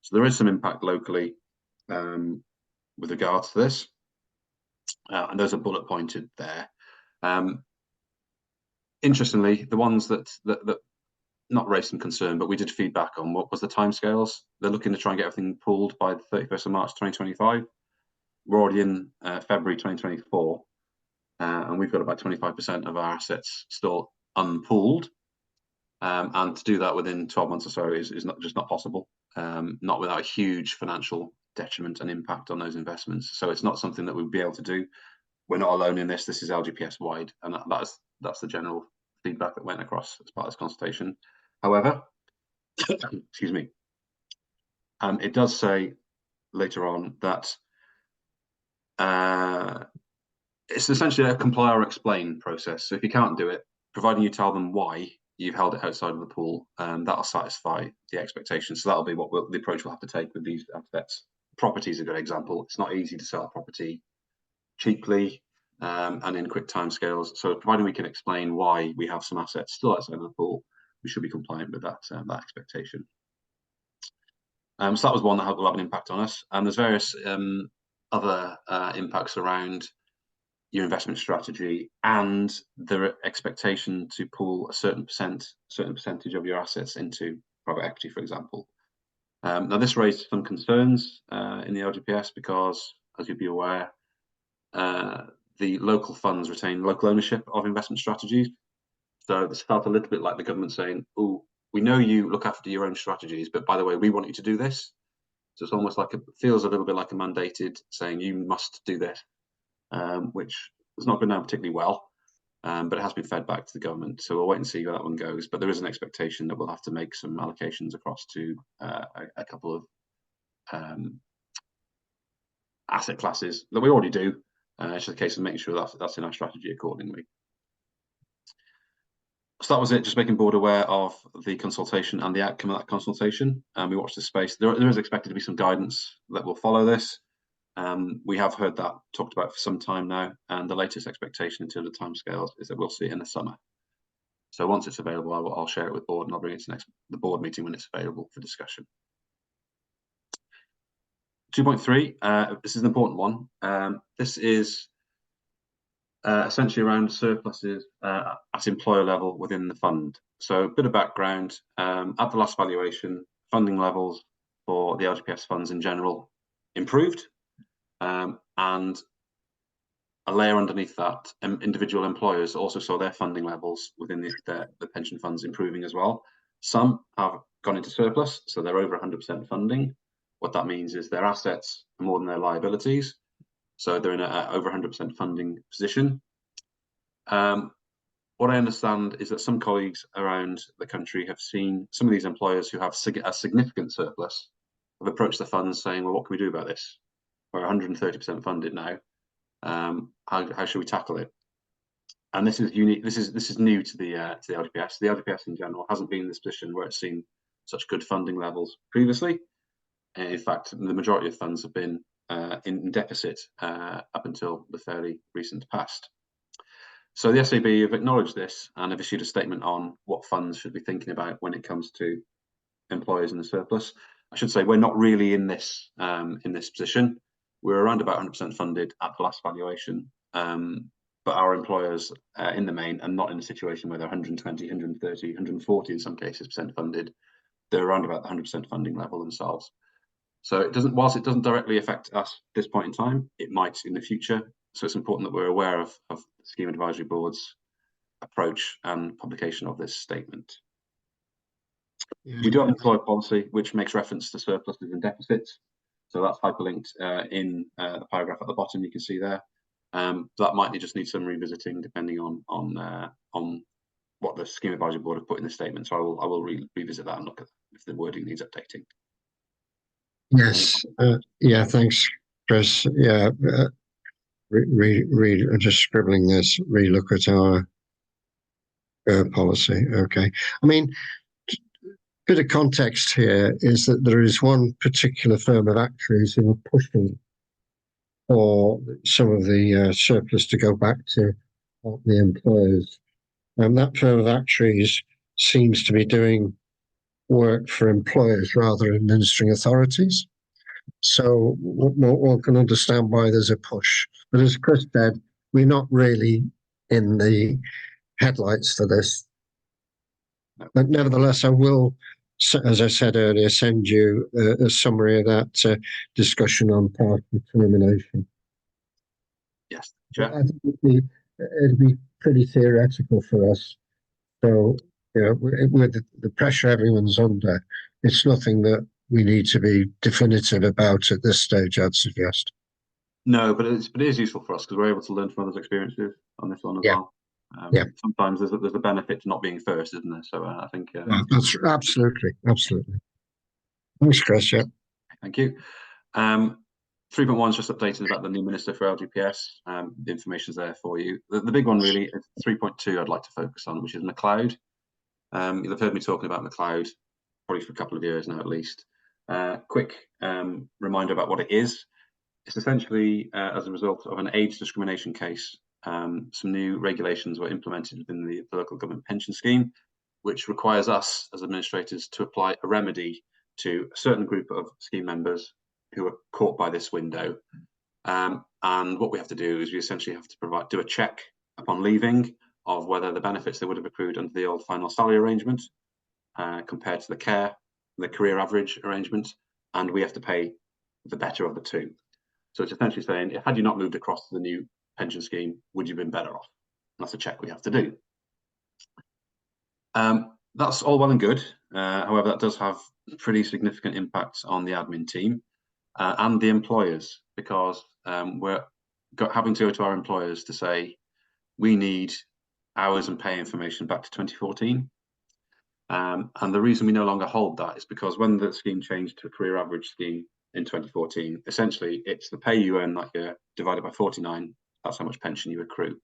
So there is some impact locally with regards to this, and those are bullet pointed there. Interestingly, the ones that not raised some concern, but we did feedback on what was the timescales. They're looking to try and get everything pulled by the 31st of March 2025. We're already in February 2024, and we've got about 25% of our assets still unpooled. And to do that within 12 months or so is not possible, not without a huge financial detriment and impact on those investments. So it's not something that we'll be able to do. We're not alone in this. This is LGPS wide, and that's the general feedback that went across as part of this consultation. However, excuse me, it does say later on that it's essentially a comply or explain process. So if you can't do it, providing you tell them why you've held it outside of the pool, that'll satisfy the expectations. So that'll be what the approach we'll have to take with these assets. Property is a good example. It's not easy to sell a property cheaply and in quick timescales. So providing we can explain why we have some assets still outside of the pool, we should be compliant with that expectation. So that was one that will have an impact on us. And there's various other impacts around your investment strategy and the expectation to pool a certain percentage of your assets into private equity, for example. Now, this raised some concerns in the LGPS because, as you'd be aware, the local funds retain local ownership of investment strategies. So this felt a little bit like the government saying, "Oh, we know you look after your own strategies, but by the way, we want you to do this." So it's almost like it feels a little bit like a mandated saying you must do this, which has not been done particularly well, but it has been fed back to the government. So we'll wait and see where that one goes. But there is an expectation that we'll have to make some allocations across to a couple of asset classes that we already do. It's just a case of making sure that's in our strategy accordingly. So that was it, just making board aware of the consultation and the outcome of that consultation. We watched this space. There is expected to be some guidance that will follow this. We have heard that talked about for some time now, and the latest expectation in terms of timescales is that we'll see it in the summer. So once it's available, I'll share it with board, and I'll bring it to the board meeting when it's available for discussion. 2.3, this is an important one. This is essentially around surpluses at employer level within the fund. So a bit of background, at the last valuation, funding levels for the LGPS funds in general improved, and a layer underneath that, individual employers also saw their funding levels within the pension funds improving as well. Some have gone into surplus, so they're over 100% funding. What that means is their assets are more than their liabilities, so they're in a over 100% funding position. What I understand is that some colleagues around the country have seen some of these employers who have a significant surplus have approached the funds saying, well, what can we do about this? We're 130% funded now. How should we tackle it? And this is unique. This is new to the LGPS. The LGPS in general hasn't been in this position where it's seen such good funding levels previously. In fact, the majority of funds have been in deficit up until the fairly recent past. So the SAB have acknowledged this and have issued a statement on what funds should be thinking about when it comes to employers in the surplus. I should say we're not really in this position. We're around about 100% funded at the last valuation, but our employers in the main are not in a situation where they're 120, 130, 140 in some cases % funded. They're around about the 100% funding level themselves. So it doesn't, whilst it doesn't directly affect us at this point in time, it might in the future. So it's important that we're aware of the Scheme Advisory Board's approach and publication of this statement. Yeah. We do have an employer policy which makes reference to surpluses and deficits. So that's hyperlinked in the paragraph at the bottom. You can see there. That might just need some revisiting depending on what the Scheme Advisory Board have put in the statement. So I will revisit that and look at if the wording needs updating. Yes. Yeah. Thanks, Chris. Yeah. Just scribbling this. Relook at our policy. Okay. I mean, bit of context here is that there is one particular firm of actuaries who are pushing for some of the surplus to go back to the employers. And that firm of actuaries seems to be doing work for employers rather than administering authorities. So one can understand why there's a push. But as Chris said, we're not really in the headlights for this. But nevertheless, I will, as I said earlier, send you a summary of that discussion on partial termination. Yes, Chair. I think it'd be pretty theoretical for us. So, you know, with the pressure everyone's under, it's nothing that we need to be definitive about at this stage, I'd suggest. No, but it is useful for us because we're able to learn from others' experiences on this one as well. Yeah. Sometimes there's a benefit to not being first, isn't there? So I think that's absolutely. Thanks, Chris. Yeah. Thank you. 3.1 is just updating about the new minister for LGPS. The information's there for you. The big one really is 3.2 I'd like to focus on, which is McLeod. You'll have heard me talking about McLeod probably for a couple of years now at least. Quick reminder about what it is. It's essentially as a result of an age discrimination case. Some new regulations were implemented within the local government pension scheme, which requires us as administrators to apply a remedy to a certain group of scheme members who are caught by this window. And what we have to do is we essentially have to do a check upon leaving of whether the benefits they would have accrued under the old final salary arrangement compared to the career average arrangement, and we have to pay the better of the two. So it's essentially saying, had you not moved across to the new pension scheme, would you have been better off? And that's a check we have to do. That's all well and good. However, that does have pretty significant impacts on the admin team and the employers, because we're having to go to our employers to say, we need hours and pay information back to 2014. And the reason we no longer hold that is because when the scheme changed to a career average scheme in 2014, essentially it's the pay you earn that year divided by 49. That's how much pension you accrue.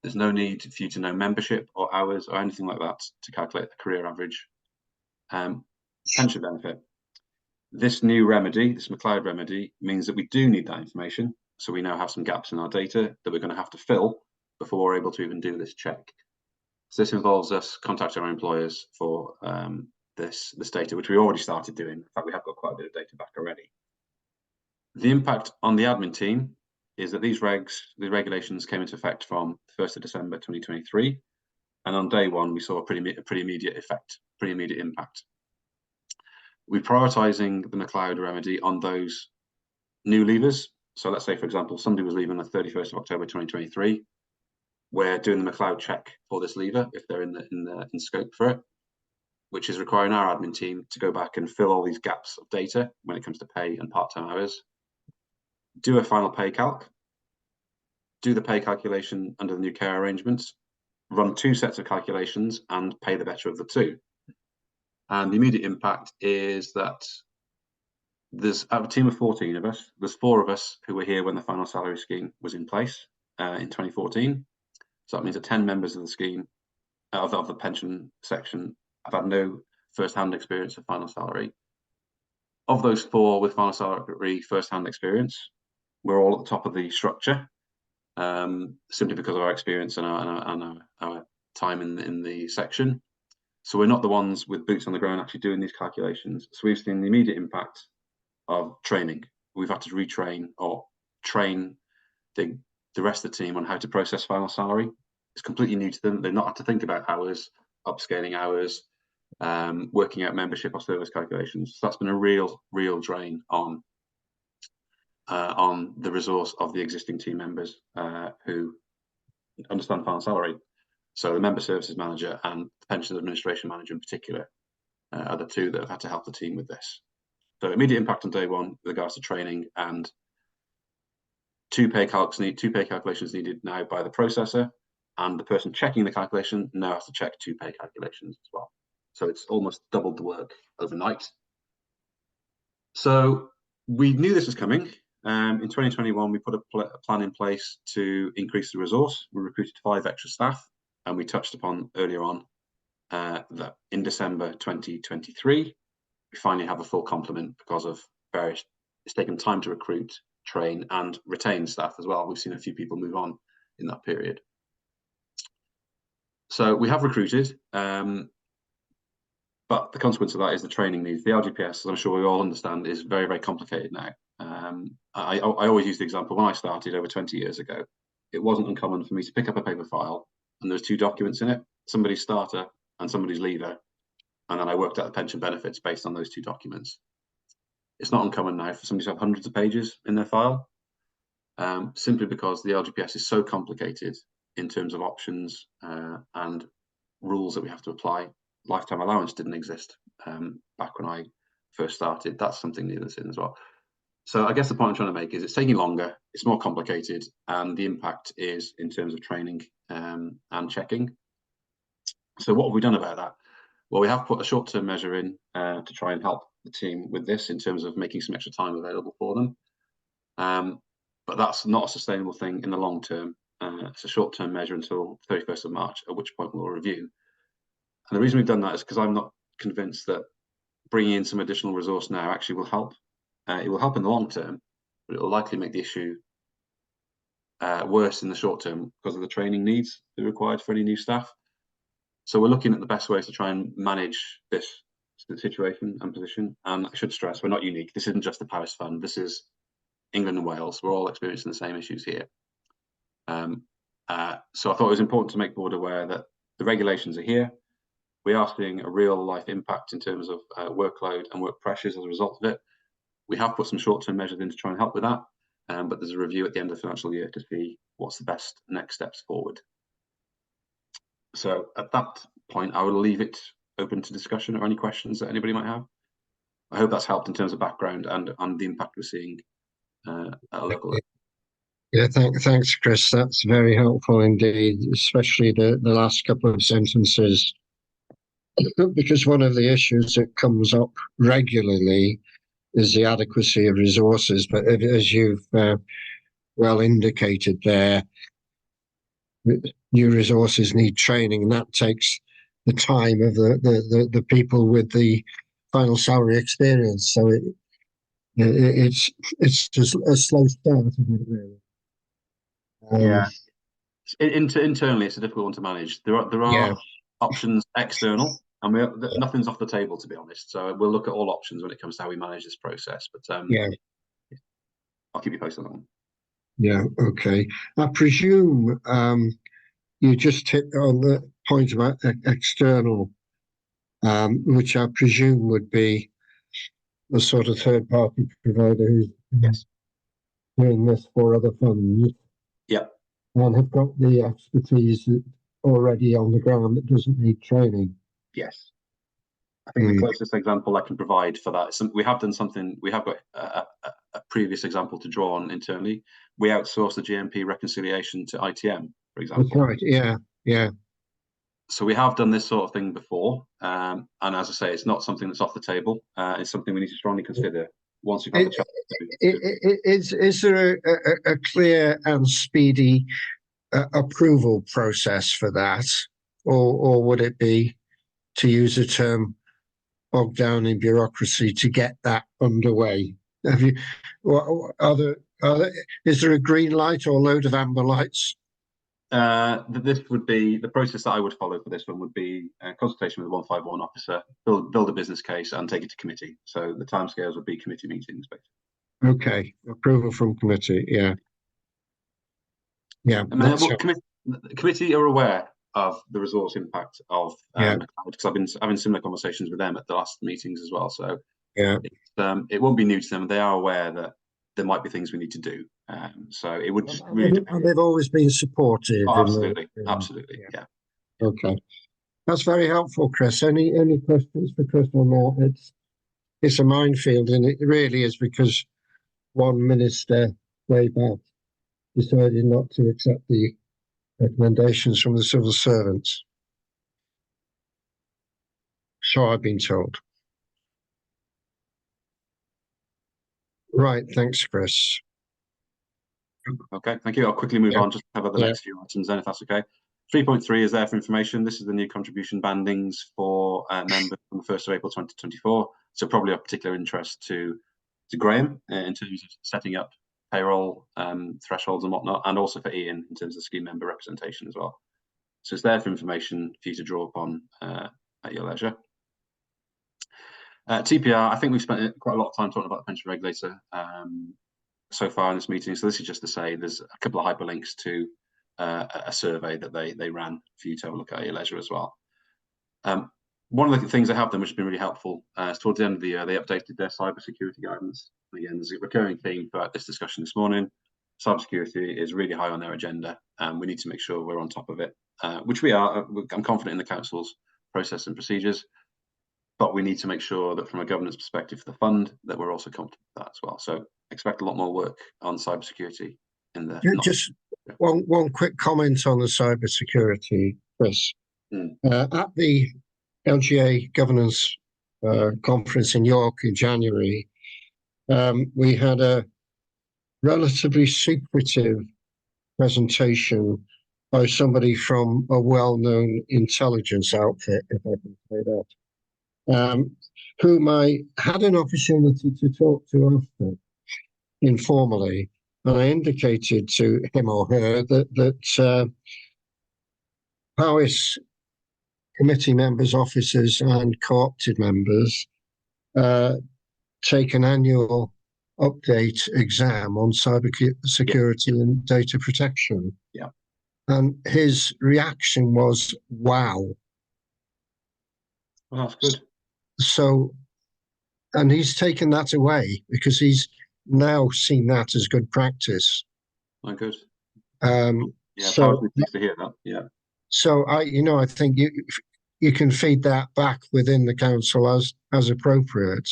There's no need for you to know membership or hours or anything like that to calculate the career average pension benefit. This new remedy, this McLeod remedy, means that we do need that information. So we now have some gaps in our data that we're going to have to fill before we're able to even do this check. So this involves us contacting our employers for this data, which we already started doing. In fact, we have got quite a bit of data back already. The impact on the admin team is that these regulations came into effect from 1st of December 2023. And on day one, we saw a pretty immediate effect, pretty immediate impact. We're prioritising the McLeod remedy on those new leavers. So let's say, for example, somebody was leaving on the 31st of October 2023. We're doing the McLeod check for this leaver if they're in scope for it, which is requiring our admin team to go back and fill all these gaps of data when it comes to pay and part-time hours, do a final pay calc, do the pay calculation under the new care arrangements, run 2 sets of calculations and pay the better of the 2. And the immediate impact is that there's out of a team of 14 of us, there's 4 of us who were here when the final salary scheme was in place in 2014. So that means that 10 members of the scheme, of the pension section, have had no first-hand experience of final salary. Of those 4 with final salary first-hand experience, we're all at the top of the structure, simply because of our experience and our time in the section. So we're not the ones with boots on the ground actually doing these calculations. So we've seen the immediate impact of training. We've had to retrain or train the rest of the team on how to process final salary. It's completely new to them. They've not had to think about hours, upscaling hours, working out membership or service calculations. So that's been a real drain on the resource of the existing team members who understand final salary. So the member services manager and the pensions administration manager in particular are the 2 that have had to help the team with this. So immediate impact on day one with regards to training, and 2 pay calculations needed now by the processor, and the person checking the calculation now has to check 2 pay calculations as well. So it's almost doubled the work overnight. So we knew this was coming. In 2021, we put a plan in place to increase the resource. We recruited 5 extra staff, and we touched upon earlier on that in December 2023, we finally have a full complement because of various, it's taken time to recruit, train and retain staff as well. We've seen a few people move on in that period. So we have recruited, but the consequence of that is the training needs. The RGPS, as I'm sure we all understand, is very complicated now. I always use the example, when I started over 20 years ago, it wasn't uncommon for me to pick up a paper file and there's 2 documents in it, somebody's starter and somebody's leaver. And then I worked out the pension benefits based on those 2 documents. It's not uncommon now for somebody to have hundreds of pages in their file, simply because the LGPS is so complicated in terms of options and rules that we have to apply. Lifetime allowance didn't exist back when I first started. That's something new that's in as well. So I guess the point I'm trying to make is it's taking longer, it's more complicated, and the impact is in terms of training and checking. So what have we done about that? Well, we have put a short-term measure in to try and help the team with this in terms of making some extra time available for them. But that's not a sustainable thing in the long term. It's a short-term measure until 31st of March, at which point we'll review. And the reason we've done that is because I'm not convinced that bringing in some additional resource now actually will help. It will help in the long term, but it will likely make the issue worse in the short term because of the training needs that are required for any new staff. So we're looking at the best ways to try and manage this situation and position. And I should stress, we're not unique. This isn't just the Powys Fund. This is England and Wales. We're all experiencing the same issues here. So I thought it was important to make board aware that the regulations are here. We are seeing a real life impact in terms of workload and work pressures as a result of it. We have put some short-term measures in to try and help with that. But there's a review at the end of the financial year to see what's the best next steps forward. So at that point, I will leave it open to discussion or any questions that anybody might have. I hope that's helped in terms of background and the impact we're seeing at a local level. Yeah, thanks, Chris. That's very helpful indeed, especially the last couple of sentences, because one of the issues that comes up regularly is the adequacy of resources. But as you've well indicated there, new resources need training, and that takes the time of the people with the final salary experience. So It's just a slow start, isn't it, really? Yeah. Internally, it's a difficult one to manage. There are Yeah. options external, and nothing's off the table, to be honest. So we'll look at all options when it comes to how we manage this process. But Yeah. I'll keep you posted on that one. Yeah. Okay. I presume you just hit on the point about external, which I presume would be the sort of third-party provider who's Yes. doing this for other funds. Yeah. And have got the expertise already on the ground that doesn't need training. Yes. I think the closest example I can provide for that is we have done something. We have got a previous example to draw on internally. We outsourced the GMP reconciliation to ITM, for example. That's right. Yeah. Yeah. So we have done this sort of thing before, and as I say, it's not something that's off the table. It's something we need to strongly consider once we've got the chance. Is there a clear and speedy approval process for that, or would it be, to use a term, bogged down in bureaucracy to get that underway? Have you? Is there a green light or a load of amber lights? This would be the process that I would follow for this one. Would be a consultation with the 151 officer, build a business case, and take it to committee. So the timescales would be committee meetings, basically. Okay, approval from committee. Yeah. Yeah. The committee are aware of the resource impact of because I've been having similar conversations with them at the last meetings as well. So yeah, it won't be new to them. They are aware that there might be things we need to do. So it would just really. And they've always been supportive. Oh, absolutely, absolutely, yeah. Okay, that's very helpful, Chris. Any questions for Chris on that? It's a minefield, and it really is, because one minister way back decided not to accept the recommendations from the civil servants. So I've been told. Right, thanks, Chris. Okay, thank you. I'll quickly move on, just to cover the next few items then, if that's okay. 3.3 is there for information. This is the new contribution bandings for members from the 1st of April 2024. So probably of particular interest to Graham in terms of setting up payroll thresholds and whatnot, and also for Ian in terms of scheme member representation as well. So it's there for information for you to draw upon at your leisure. TPR, I think we've spent quite a lot of time talking about the pension regulator so far in this meeting. So this is just to say there's a couple of hyperlinks to a survey that they ran for you to have a look at your leisure as well. One of the things they have done, which has been really helpful, is towards the end of the year, they updated their cybersecurity guidance. Again, there's a recurring theme throughout this discussion this morning. Cybersecurity is really high on their agenda, and we need to make sure we're on top of it, which we are. I'm confident in the council's process and procedures, but we need to make sure that from a governance perspective for the fund, that we're also comfortable with that as well. So expect a lot more work on cybersecurity in the. Just one quick comment on the cybersecurity, Chris. At the LGA governance conference in York in January, we had a relatively secretive presentation by somebody from a well-known intelligence outfit, if I can say that, whom I had an opportunity to talk to after, informally, and I indicated to him or her that Powys committee members, officers, and co-opted members take an annual update exam on cyber security and data protection. Yeah. And his reaction was, wow. Well, that's good. So, and he's taken that away because he's now seen that as good practice. Oh, good. Yeah, so pleased to hear that. Yeah. So I think you can feed that back within the council as appropriate.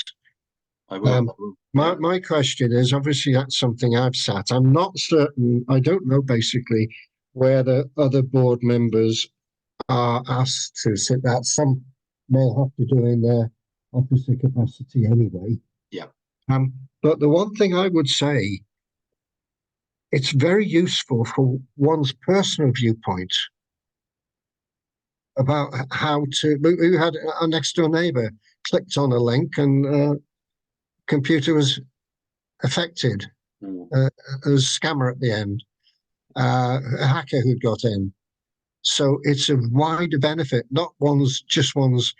I will. My question is, obviously that's something I've sat. I'm not certain. I don't know basically where the other board members are asked to sit that. Some may have to do in their officer capacity anyway. Yeah. But the one thing I would say, it's very useful for one's personal viewpoint about how to. We had our next door neighbour clicked on a link and computer was affected. Mm. There was a scammer at the end, a hacker who'd got in. So it's a wider benefit, not just one's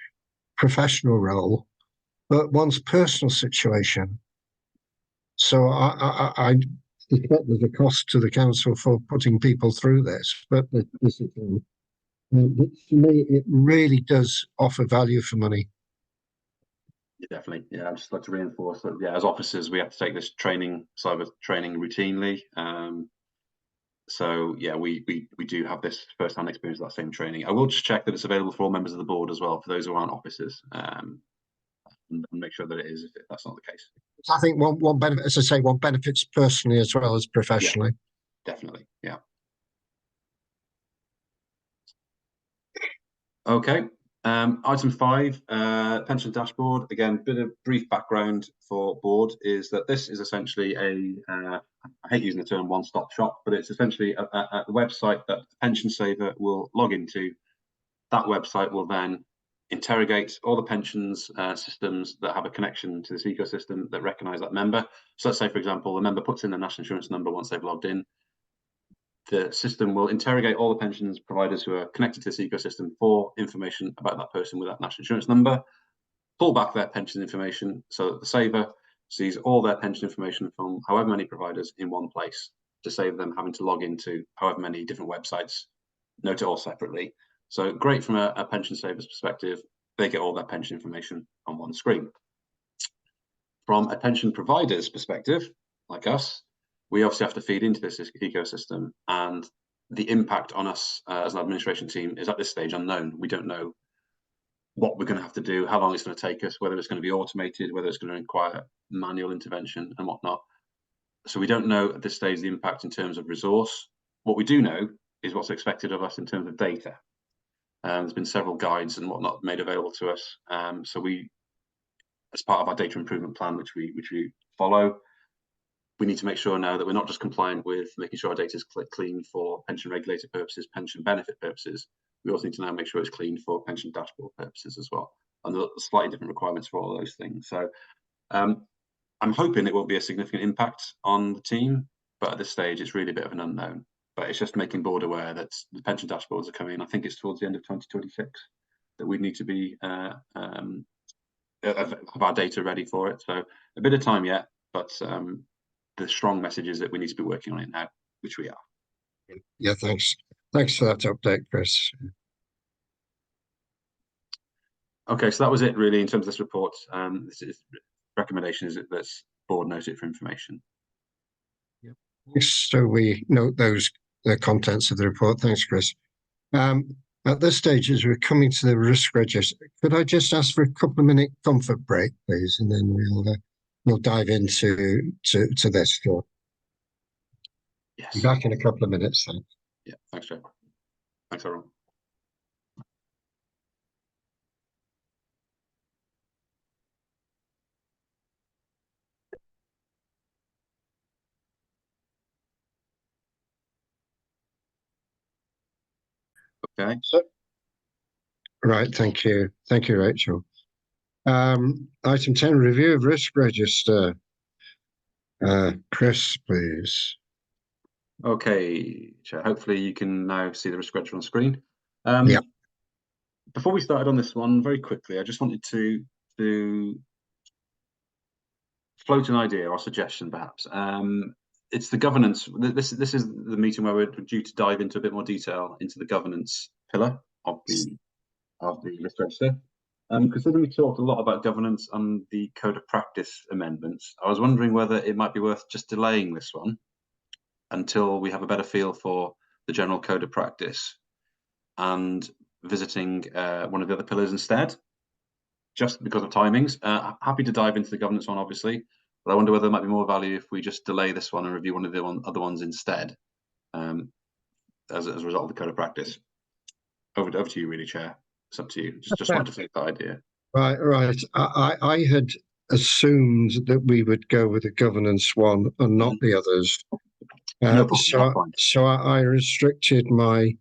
professional role, but one's personal situation. So I suspect there's a cost to the council for putting people through this, but this is, for me, it really does offer value for money. Yeah, definitely. Yeah, I'd just like to reinforce that. Yeah, as officers, we have to take this cyber training routinely. So yeah, we do have this first-hand experience of that same training. I will just check that it's available for all members of the board as well, for those who aren't officers, and make sure that it is if that's not the case. I think one benefit, as I say, one benefits personally as well as professionally. Yeah, definitely. Yeah. Okay. Item 5, pension dashboard. Again, bit of brief background for board is that this is essentially I hate using the term one-stop shop, but it's essentially a website that the pension saver will log into. That website will then interrogate all the pensions systems that have a connection to this ecosystem that recognise that member. So let's say, for example, the member puts in their national insurance number once they've logged in. The system will interrogate all the pensions providers who are connected to this ecosystem for information about that person with that national insurance number, pull back their pension information so that the saver sees all their pension information from however many providers in one place, to save them having to log into however many different websites, note it all separately. So great from a pension saver's perspective, they get all their pension information on one screen. From a pension provider's perspective, like us, we obviously have to feed into this ecosystem, and the impact on us as an administration team is at this stage unknown. We don't know what we're going to have to do, how long it's going to take us, whether it's going to be automated, whether it's going to require manual intervention and whatnot. So we don't know at this stage the impact in terms of resource. What we do know is what's expected of us in terms of data. There's been several guides and whatnot made available to us. So we, as part of our data improvement plan, which we follow, we need to make sure now that we're not just compliant with making sure our data is clean for pension regulator purposes, pension benefit purposes. We also need to now make sure it's clean for pension dashboard purposes as well. And there are slightly different requirements for all those things. So I'm hoping it won't be a significant impact on the team, but at this stage, it's really a bit of an unknown. But it's just making board aware that the pension dashboards are coming. I think it's towards the end of 2026 that we need to be have our data ready for it. So a bit of time yet, but the strong message is that we need to be working on it now, which we are. Yeah, thanks. Thanks for that update, Chris. Okay, so that was it really in terms of this report. This is recommendation is that let's board note it for information. So we note the contents of the report. Thanks, Chris. At this stage, as we're coming to the risk register, could I just ask for a couple of minute comfort break, please, and then we'll dive into this. So Yes. be back in a couple of minutes. Then. Yeah. Thanks, Joe. Thanks, everyone. Okay. So, right. Thank you. Thank you, Rachel. Item 10, review of risk register. Chris, please. Okay, Chair. Hopefully you can now see the risk register on screen. Yeah. Before we started on this one, very quickly, I just wanted to float an idea or suggestion, perhaps. It's the governance. This is the meeting where we're due to dive into a bit more detail into the governance pillar of the risk register. Considering we talked a lot about governance and the code of practice amendments, I was wondering whether it might be worth just delaying this one until we have a better feel for the general code of practice and visiting one of the other pillars instead, just because of timings. Happy to dive into the governance one, obviously, but I wonder whether there might be more value if we just delay this one and review one of the other ones instead, as a result of the code of practice. Over to you, really, Chair. It's up to you. Just wanted to float that idea. Right. I had assumed that we would go with the governance one and not the others. No problem, so I restricted my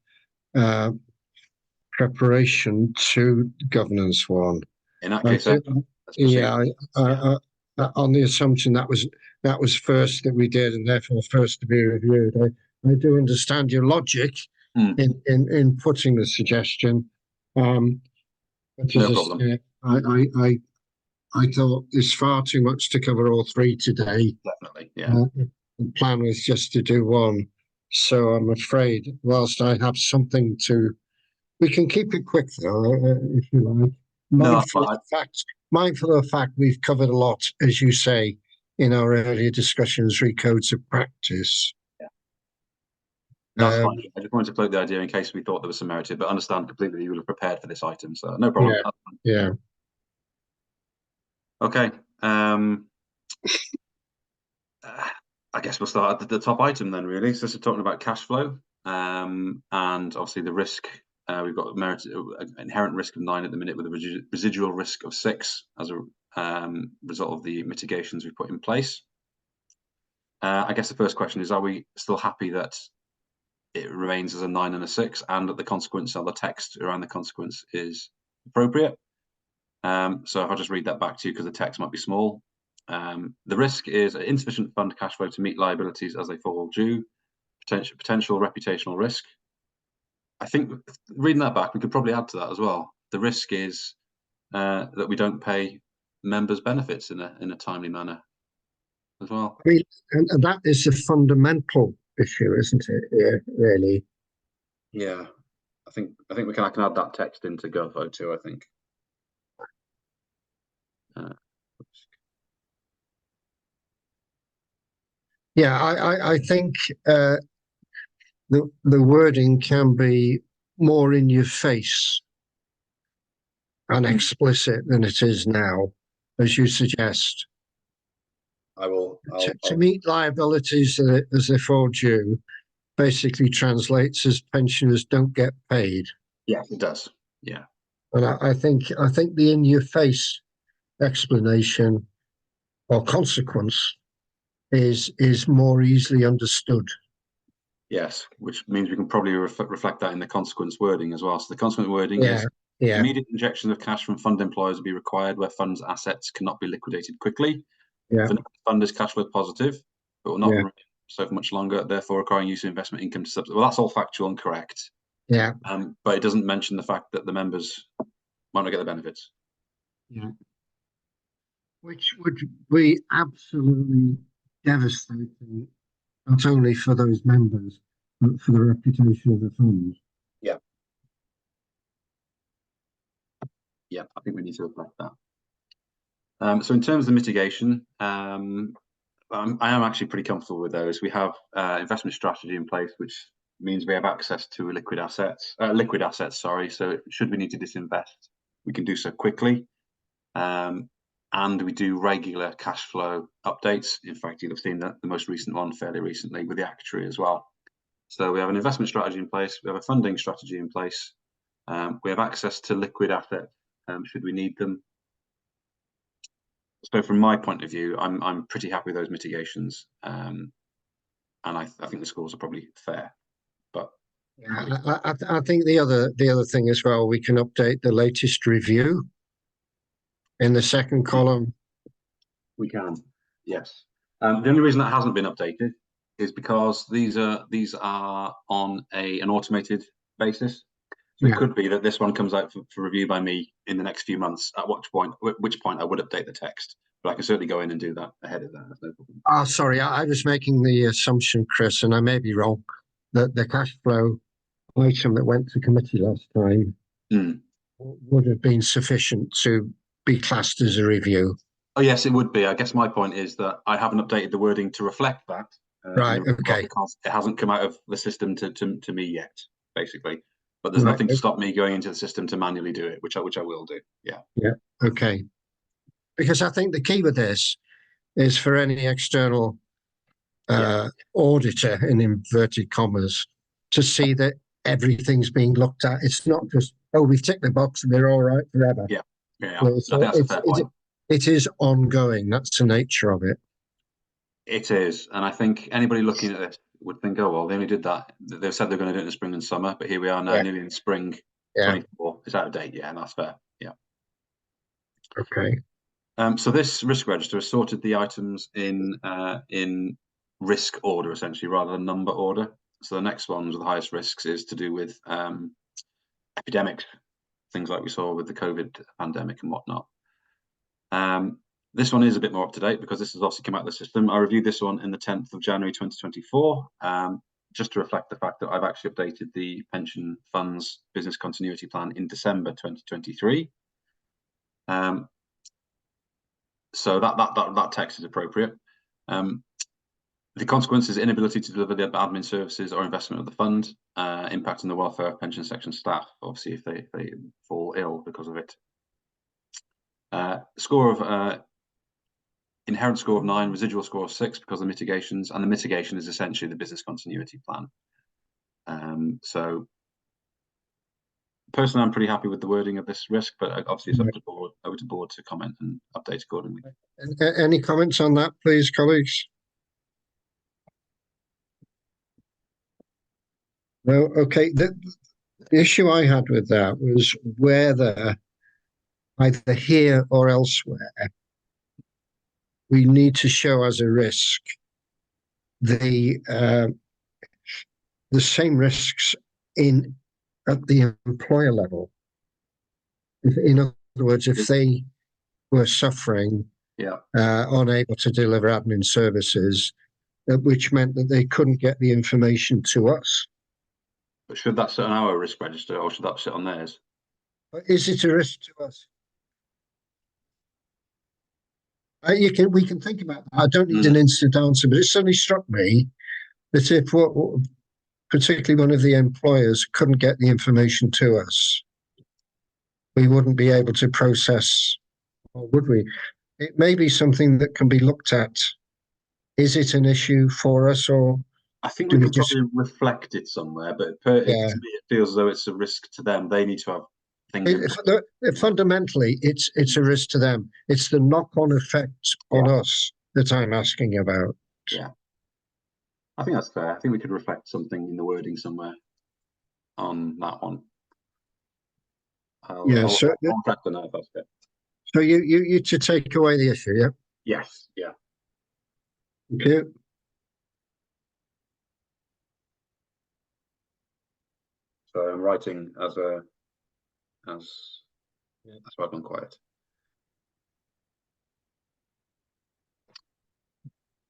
preparation to governance one. In that case, let's proceed. on the assumption that was first that we did, and therefore first to be reviewed. I do understand your logic in putting the suggestion. But No as problem. I thought there's far too much to cover all three today. Definitely, yeah. The plan was just to do one. So I'm afraid, whilst I have something to, we can keep it quick though, if you like. No, Mindful of the fact we've covered a lot, as you say, in our earlier discussions, recodes of practice. Yeah. That's fine. I just wanted to float the idea in case we thought there was some merit to it, but understand completely that you would have prepared for this item, so no problem. Yeah. Okay. I guess we'll start at the top item then, really. So this is talking about cash flow, and obviously the risk. We've got inherent risk of 9 at the minute, with a residual risk of 6 as a result of the mitigations we put in place. I guess the first question is: are we still happy that it remains as a 9 and a 6, and that the consequence or the text around the consequence is appropriate? So if I just read that back to you, because the text might be small. The risk is insufficient fund cash flow to meet liabilities as they fall due, potential reputational risk. I think reading that back, we could probably add to that as well. The risk is that we don't pay members' benefits in a timely manner as well. I mean, and that is a fundamental issue, isn't it? Yeah, really. Yeah, I think we can. I can add that text into Gov too. I think. Yeah, I think the wording can be more in your face and explicit than it is now, as you suggest. I will. To meet liabilities as they fall due basically translates as pensioners don't get paid. Yes, it does. Yeah. And I think the in your face explanation or consequence is more easily understood. Yes, which means we can probably reflect that in the consequence wording as well. So the consequence wording is immediate injection of cash from fund employers will be required where funds assets cannot be liquidated quickly. Yeah. The fund is cash flow positive, but will not remain so for much longer, therefore requiring use of investment income to subsidize. Well, that's all factual and correct. Yeah. But it doesn't mention the fact that the members might not get the benefits. Yeah. Which would be absolutely devastating, not only for those members, but for the reputation of the fund. Yeah. Yeah, I think we need to reflect that. So in terms of the mitigation, I am actually pretty comfortable with those. We have investment strategy in place, which means we have access to liquid assets. So should we need to disinvest, we can do so quickly. And we do regular cash flow updates. In fact, you'll have seen that the most recent one fairly recently with the actuary as well. So we have an investment strategy in place. We have a funding strategy in place. We have access to liquid assets should we need them. So from my point of view, I'm pretty happy with those mitigations, and I think the scores are probably fair. But yeah, I think the other thing as well, we can update the latest review in the second column. We can, yes. The only reason that hasn't been updated is because these are on an automated basis. So it could be that this one comes out for review by me in the next few months, at which point I would update the text. But I can certainly go in and do that ahead of that. That's no problem. Oh, sorry, I was making the assumption, Chris, and I may be wrong, that the cash flow item that went to committee last time would have been sufficient to be classed as a review. Oh, yes, it would be. I guess my point is that I haven't updated the wording to reflect that. Right, okay. Because it hasn't come out of the system to me yet, basically. But there's nothing to stop me going into the system to manually do it, which I will do. Yeah. Yeah. Okay. Because I think the key with this is for any external auditor, in inverted commas, to see that everything's being looked at. It's not just, oh, we've ticked the box and they're all right forever. Yeah. Yeah. I think that's a fair point. It is ongoing. That's the nature of it. It is. And I think anybody looking at this would think, oh, well, they only did that. They've said they're going to do it in the spring and summer, but here we are now, nearly in spring 24. It's out of date. Yeah, and that's fair. Yeah. Okay. So this risk register has sorted the items in risk order, essentially, rather than number order. So the next ones with the highest risks is to do with epidemics, things like we saw with the COVID pandemic and whatnot. This one is a bit more up to date because this has obviously come out of the system. I reviewed this one in the 10th of January 2024, just to reflect the fact that I've actually updated the pension funds business continuity plan in December 2023. So that text is appropriate. The consequence is inability to deliver the admin services or investment of the fund, impacting the welfare of pension section staff, obviously if they fall ill because of it. Inherent score of 9, residual score of 6 because of the mitigations, and the mitigation is essentially the business continuity plan. So personally, I'm pretty happy with the wording of this risk, but obviously it's up to board to comment and update accordingly. Any comments on that, please, colleagues? No. Okay. The issue I had with that was whether either here or elsewhere we need to show as a risk the same risks at the employer level. In other words, if they were suffering, unable to deliver admin services, which meant that they couldn't get the information to us. But should that sit on our risk register or should that sit on theirs? Is it a risk to us? We can think about that. I don't need an instant answer, but it suddenly struck me that if particularly one of the employers couldn't get the information to us, we wouldn't be able to process, or would we? It may be something that can be looked at. Is it an issue for us, or I think we could probably reflect it somewhere, but to me it feels as though it's a risk to them. They need to have things. Fundamentally, it's a risk to them. It's the knock-on effect on us that I'm asking about. Yeah, I think that's fair. I think we could reflect something in the wording somewhere on that one. I'll reflect on that if that's fair. So you to take away the issue, yeah? Yes, yeah. Okay. So I'm writing that's why I've gone quiet.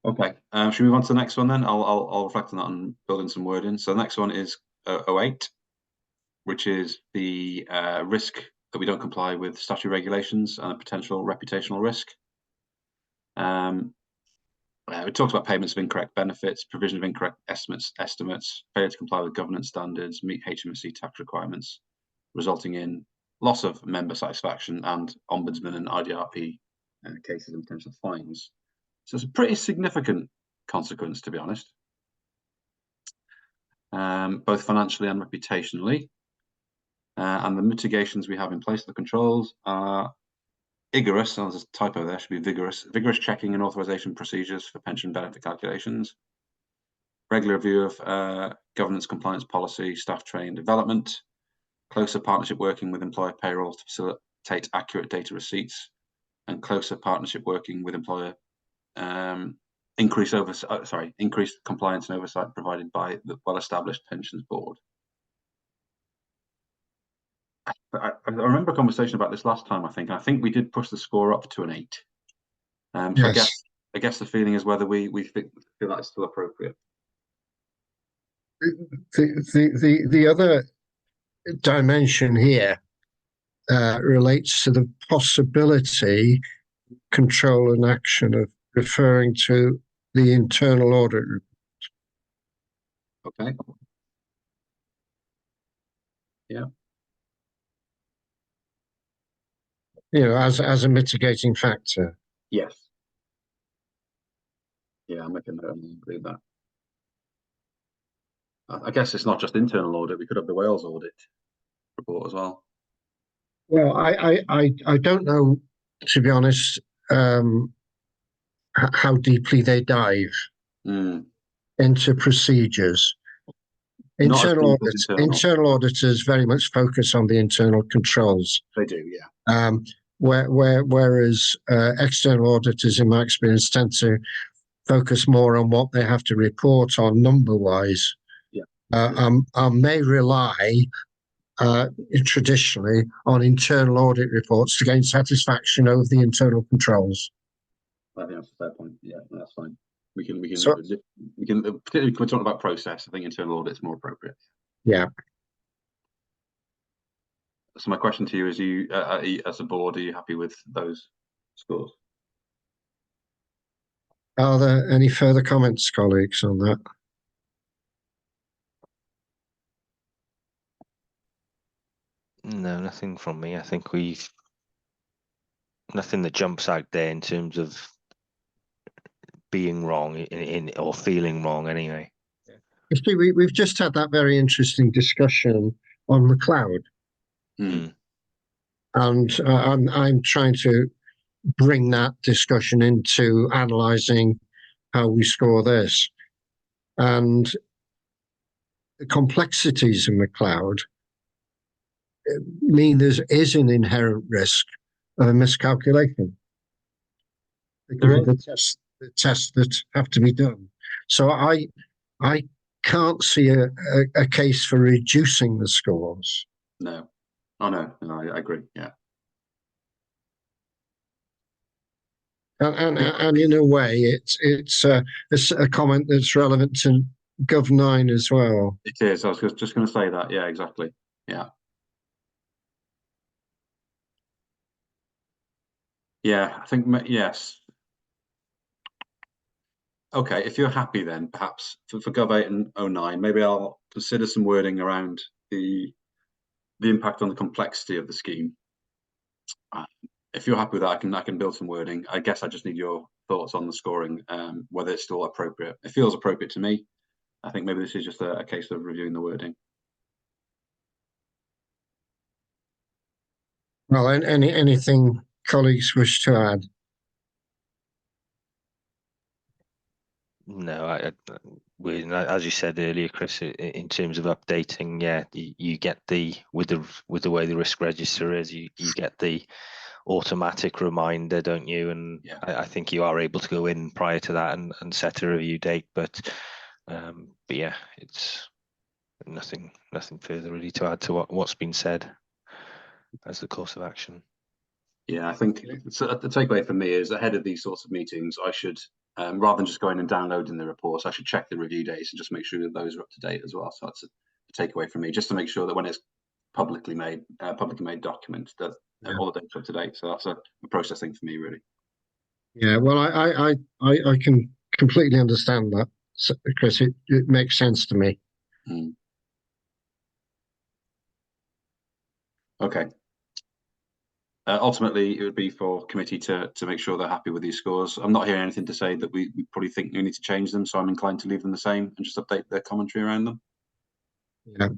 Okay, should we move on to the next one then? I'll reflect on that and build in some wording. So the next one is 08, which is the risk that we don't comply with statutory regulations and a potential reputational risk. It talks about payments of incorrect benefits, provision of incorrect estimates, failure to comply with governance standards, meet HMRC tax requirements, resulting in loss of member satisfaction and ombudsman and IDRP cases and potential fines. So it's a pretty significant consequence, to be honest, both financially and reputationally. And the mitigations we have in place, the controls are vigorous, there's a typo there, should be vigorous checking and authorization procedures for pension benefit calculations, regular review of governance compliance policy, staff training development, closer partnership working with employer payroll to facilitate accurate data receipts, and closer partnership working with employer increased compliance and oversight provided by the well-established pensions board. I remember a conversation about this last time, I think. I think we did push the score up to an 8. So yes. I guess the feeling is whether we feel that is still appropriate. The other dimension here relates to the possibility, control and action of referring to the internal audit report. Okay. Yeah. As a mitigating factor. Yes. Yeah, I'm making that. I agree with that. I guess it's not just internal audit. We could have the Wales audit report as well. Well, I don't know, to be honest, how deeply they dive into procedures. Internal auditors very much focus on the internal controls. They do, yeah. whereas external auditors, in my experience, tend to focus more on what they have to report on number-wise. Yeah. I may rely traditionally on internal audit reports to gain satisfaction over the internal controls. I think that's a fair point. Yeah, that's fine. We can particularly when we're talking about process, I think internal audit is more appropriate. Yeah. So my question to you is: you as a board, are you happy with those scores? Are there any further comments, colleagues, on that? No, nothing from me. I think nothing that jumps out there in terms of being wrong in or feeling wrong anyway. You see, we've just had that very interesting discussion on McLeod, Mm. and I'm trying to bring that discussion into analysing how we score this, and the complexities of McLeod mean there is an inherent risk of a miscalculation because of the tests that have to be done. So I can't see a case for reducing the scores. No. Oh no, I agree. Yeah. And in a way, it's a comment that's relevant to Gov 9 as well. It is. I was just going to say that. Yeah, exactly. Yeah. Yeah, I think yes. Okay, if you're happy, then perhaps for Gov 8 and 09, maybe I'll consider some wording around the impact on the complexity of the scheme. If you're happy with that, I can build some wording. I guess I just need your thoughts on the scoring, whether it's still appropriate. It feels appropriate to me. I think maybe this is just a case of reviewing the wording. Well, anything colleagues wish to add? No, as you said earlier, Chris, in terms of updating, yeah, you get with the way the risk register is, you get the automatic reminder, don't you? And yeah. I think you are able to go in prior to that and set a review date, but yeah, it's nothing further really to add to what's been said as the course of action. Yeah, I think the takeaway for me is ahead of these sorts of meetings, I should, rather than just going and downloading the reports, I should check the review dates and just make sure that those are up to date as well. So that's a takeaway for me, just to make sure that when it's publicly made document, that all the data are up to date. So that's a process thing for me, really. Yeah, well, I can completely understand that, Chris. It makes sense to me. Mm. Okay. Ultimately, it would be for committee to make sure they're happy with these scores. I'm not hearing anything to say that we probably think we need to change them, so I'm inclined to leave them the same and just update their commentary around them. Yeah.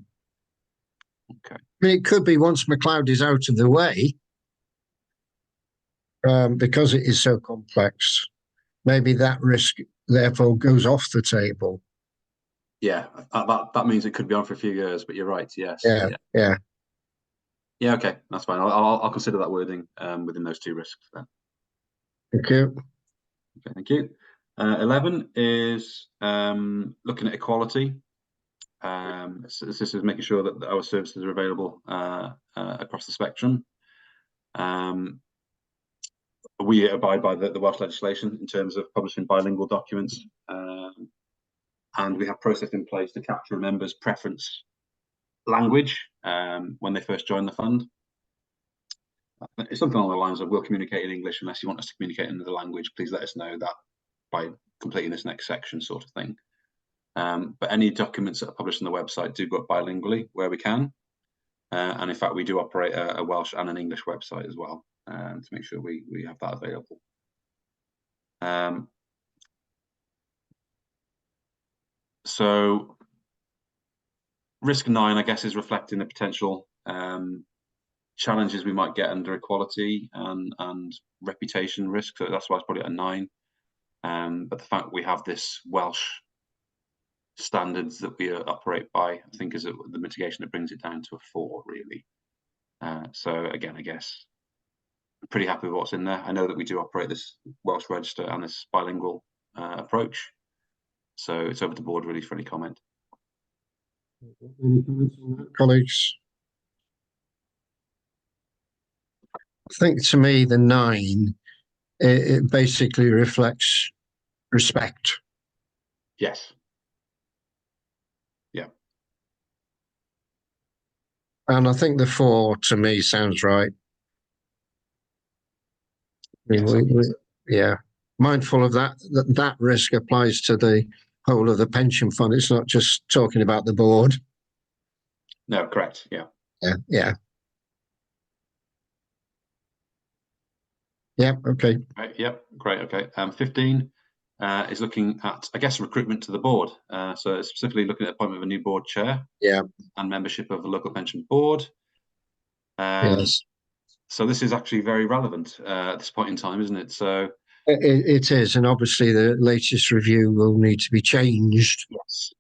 Okay. I mean, it could be once McLeod is out of the way, because it is so complex, maybe that risk therefore goes off the table. Yeah, that means it could be on for a few years, but you're right. Yes. Yeah. Okay, that's fine. I'll consider that wording within those two risks then. Thank you. Okay, thank you. 11 is looking at equality. So this is making sure that our services are available across the spectrum. We abide by the Welsh legislation in terms of publishing bilingual documents, and we have process in place to capture a member's preference language when they first join the fund. It's something along the lines of, we'll communicate in English unless you want us to communicate in another language. Please let us know that by completing this next section, sort of thing. But any documents that are published on the website do go up bilingually where we can. And in fact, we do operate a Welsh and an English website as well to make sure we have that available. So risk 9, I guess, is reflecting the potential challenges we might get under equality and reputation risk. So that's why it's probably at a 9. But the fact we have this Welsh standards that we operate by, I think, is the mitigation that brings it down to a 4, really. So again, I guess pretty happy with what's in there. I know that we do operate this Welsh register and this bilingual approach. So it's over to the board really for any comment. Any comments on that, colleagues? I think to me the 9, it basically reflects respect. Yes. Yeah. And I think the 4 to me sounds right. I mean, Yes. yeah, mindful of that risk applies to the whole of the pension fund. It's not just talking about the board. No, correct. Yeah. Yeah. Yeah. Okay. Right, yep. Great. Okay. 15 is looking at, I guess, recruitment to the board. So it's specifically looking at appointment of a new board chair. Yeah. And membership of the local pension board. Yes. So this is actually very relevant at this point in time, isn't it? So it is, and obviously the latest review will need to be changed. yes.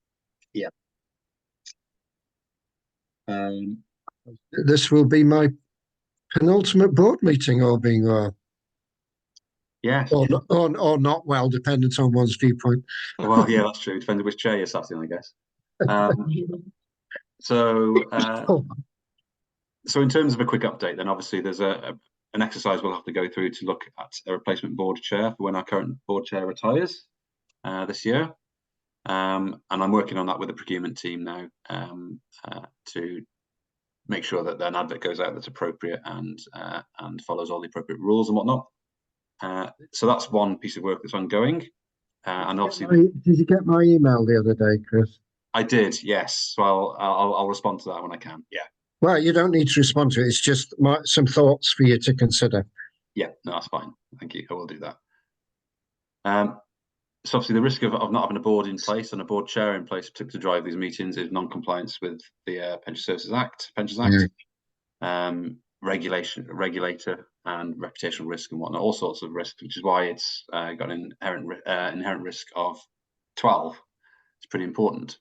Yeah. This will be my penultimate board meeting, all being well. Yes. Or not well, dependent on one's viewpoint. Well, yeah, that's true. Depending which chair you're sat in, I guess. So in terms of a quick update, then obviously there's an exercise we'll have to go through to look at a replacement board chair for when our current board chair retires this year. And I'm working on that with the procurement team now to make sure that an advert goes out that's appropriate and follows all the appropriate rules and whatnot. So that's one piece of work that's ongoing. And obviously, did you get my email the other day, Chris? I did, yes. So I'll respond to that when I can. Yeah. Well, you don't need to respond to it. It's just some thoughts for you to consider. Yeah, no, that's fine. Thank you. I will do that. So obviously the risk of not having a board in place and a board chair in place to drive these meetings is non-compliance with the Pension Services Act, Pensions Act, regulator and reputational risk and whatnot, all sorts of risks, which is why it's got an inherent risk of 12. It's pretty important.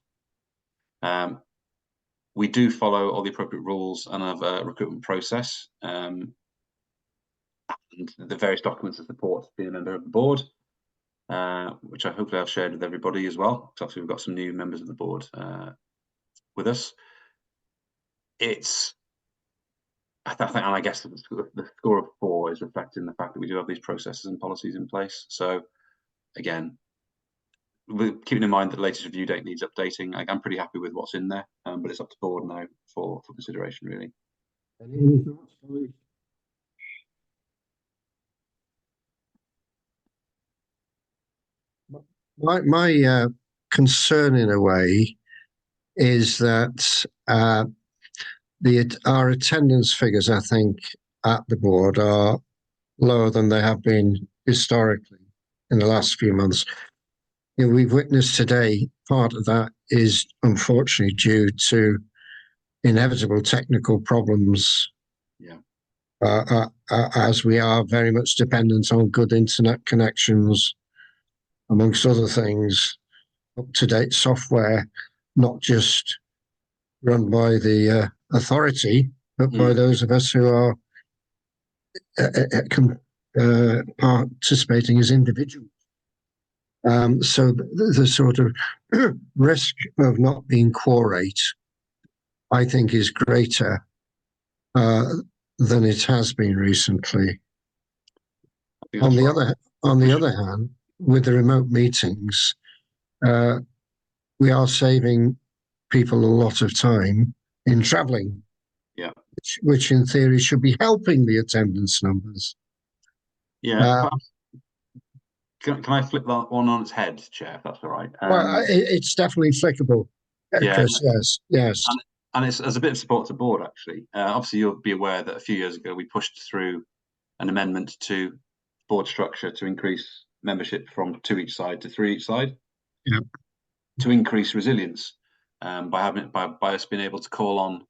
We do follow all the appropriate rules and have a recruitment process and the various documents that support being a member of the board, which I hopefully I've shared with everybody as well. So obviously we've got some new members of the board with us. I think, and I guess the score of 4 is reflecting the fact that we do have these processes and policies in place. So again, we're keeping in mind that the latest review date needs updating. I'm pretty happy with what's in there, but it's up to board now for consideration, really. Any thoughts, colleagues? My concern, in a way, is that our attendance figures, I think, at the board are lower than they have been historically in the last few months. We've witnessed today, part of that is unfortunately due to inevitable technical problems. Yeah. As we are very much dependent on good internet connections, amongst other things, up-to-date software, not just run by the authority, but by those of us who are participating as individuals. So the sort of risk of not being quorate, I think, is greater than it has been recently. On the other hand, with the remote meetings, we are saving people a lot of time in travelling. Yeah, which in theory should be helping the attendance numbers. Yeah. Can I flip that one on its head, Chair, if that's all right? Well, it's definitely flickable. Yeah. Chris, yes. And it's as a bit of support to board, actually. Obviously, you'll be aware that a few years ago we pushed through an amendment to board structure to increase membership from 2 each side to 3 each side. Yeah. To increase resilience by us being able to call on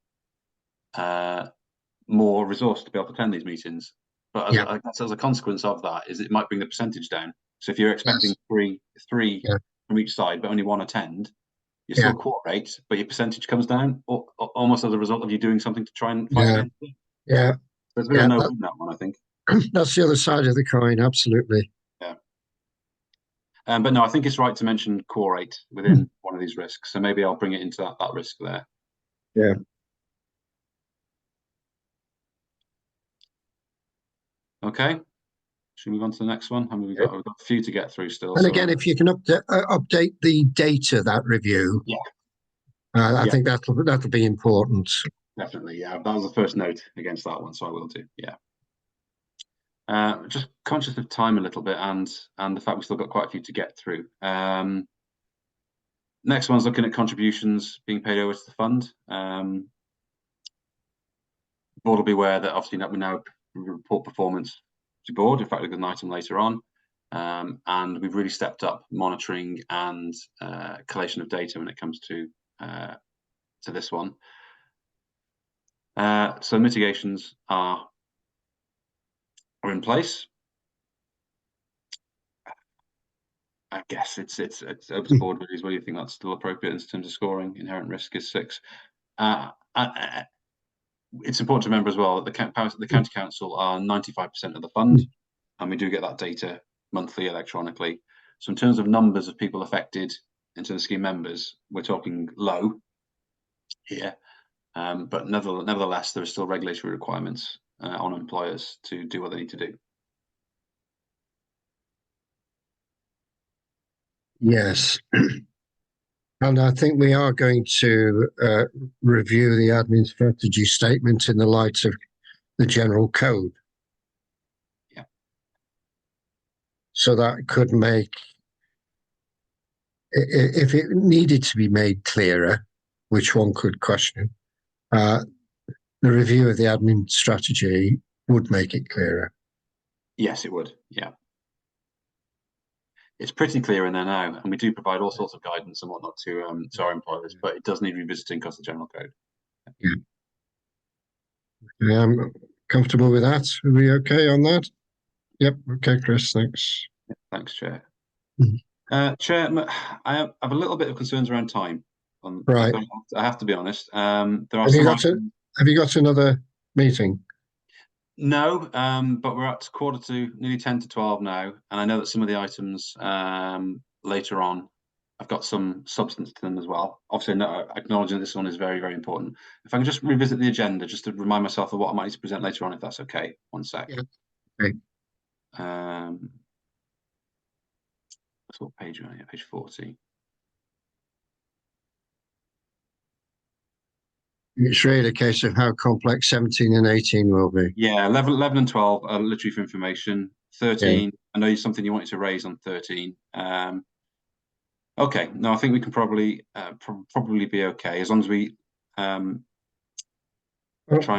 more resource to be able to attend these meetings. But as a consequence of that, is it might bring the percentage down. So if you're expecting three from each side, but only 1 attend, you're still quorate, but your percentage comes down, almost as a result of you doing something to try and fight against it. Yeah. There's been a no in that one, I think. that's the other side of the coin. Absolutely. But no, I think it's right to mention core 8 within one of these risks. So maybe I'll bring it into that risk there. Yeah. Okay. Should we move on to the next one? I mean, we've got a few to get through still. And so, again, if you can update the data, that review, I think that'll be important. Definitely, yeah. That was the first note against that one, so I will do. Yeah. Just conscious of time a little bit, and the fact we've still got quite a few to get through. Next one's looking at contributions being paid over to the fund. The board will be aware that obviously we now report performance to board. In fact, we've got an item later on. And we've really stepped up monitoring and collation of data when it comes to this one. So mitigations are in place. I guess it's over the board. What do you think that's still appropriate in terms of scoring? Inherent risk is 6. It's important to remember as well that the county council are 95% of the fund, and we do get that data monthly electronically. So in terms of numbers of people affected into the scheme members, we're talking low here. But nevertheless, there are still regulatory requirements on employers to do what they need to do. Yes. And I think we are going to review the admin strategy statement in the light of the general code. Yeah. So that could make, if it needed to be made clearer, which one could question, the review of the admin strategy would make it clearer. Yes, it would. Yeah. It's pretty clear in there now, and we do provide all sorts of guidance and whatnot to our employers, but it does need revisiting because of the general code. Yeah. I'm comfortable with that. Are we okay on that? Yep. Okay, Chris, thanks. Thanks, Chair. Mhm. Chair, I have a little bit of concerns around time. Right. I have to be honest. There are Have you got another meeting? No, but we're at nearly 10 to 12 now, and I know that some of the items later on, I've got some substance to them as well. Obviously, acknowledging this one is very, very important. If I can just revisit the agenda, just to remind myself of what I might need to present later on, if that's okay. 1 sec. Yeah. Okay. That's what page are you on? Page 40. It's really a case of how complex 17 and 18 will be. Yeah, 11 and 12 are literally for information. 13, I know it's something you wanted to raise on 13. Okay, no, I think we can probably be okay as long as we try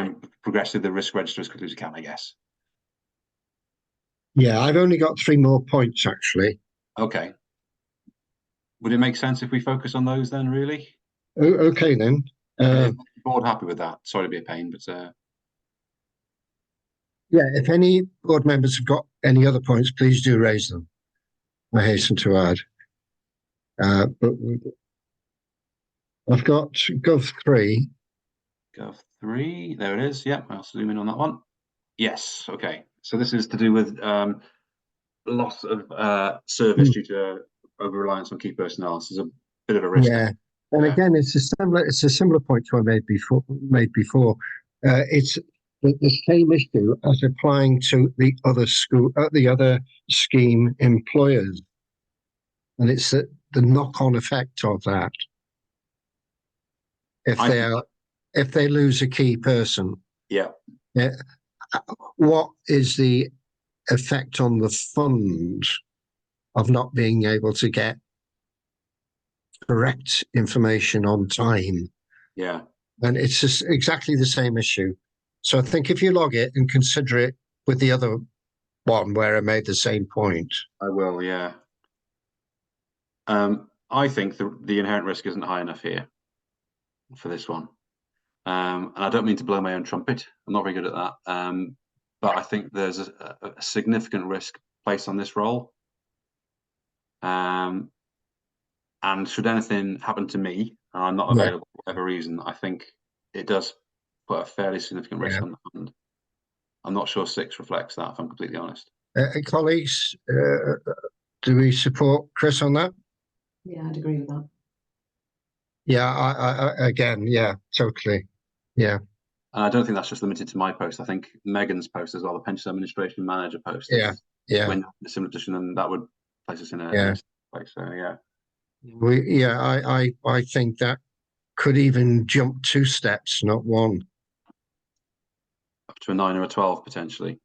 and progress through the risk register as quickly as we can, I guess. Yeah, I've only got 3 more points actually. Okay. Would it make sense if we focus on those then, really? Okay then. Is the board happy with that? Sorry to be a pain, but yeah, if any board members have got any other points, please do raise them. I hasten to add. But I've got Gov3. Gov3, there it is. Yep, I'll zoom in on that one. Yes, okay. So this is to do with loss of service due to over-reliance on key personnel. So there's a bit of a risk. Yeah, and again, it's a similar point to I made before. It's the same issue as applying to the other scheme employers, and it's the knock-on effect of that. If they lose a key person, yeah, what is the effect on the fund of not being able to get correct information on time? Yeah, and it's just exactly the same issue. So I think if you log it and consider it with the other one where I made the same point. I will. Yeah. I think the inherent risk isn't high enough here for this one. And I don't mean to blow my own trumpet. I'm not very good at that. But I think there's a significant risk placed on this role. And should anything happen to me, and I'm not available for whatever reason, I think it does put a fairly significant risk on the fund. I'm not sure 6 reflects that, if I'm completely honest. Colleagues, do we support Chris on that? Yeah, I'd agree with that. Yeah, I again, yeah, totally. Yeah, And I don't think that's just limited to my post. I think Megan's post as well, the pension administration manager post. yeah, yeah, When in a similar position, and that would place us in a yeah. place. So yeah. I think that could even jump 2 steps, not 1. Up to a 9 or a 12 potentially.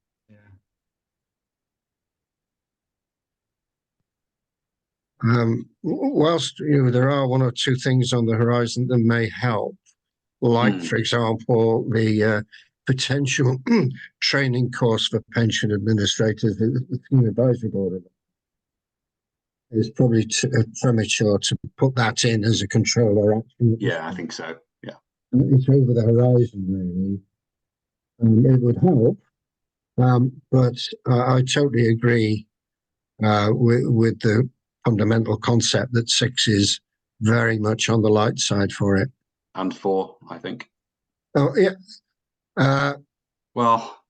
Whilst there are 1 or 2 things on the horizon that may help, like for example the potential training course for pension administrators, the Scheme Advisory Board is probably premature to put that in as a controller action. Yeah, I think so. Yeah, it's over the horizon really. It would help, but I totally agree with the fundamental concept that 6 is very much on the light side for it. and 4, I think. Oh yeah. Well,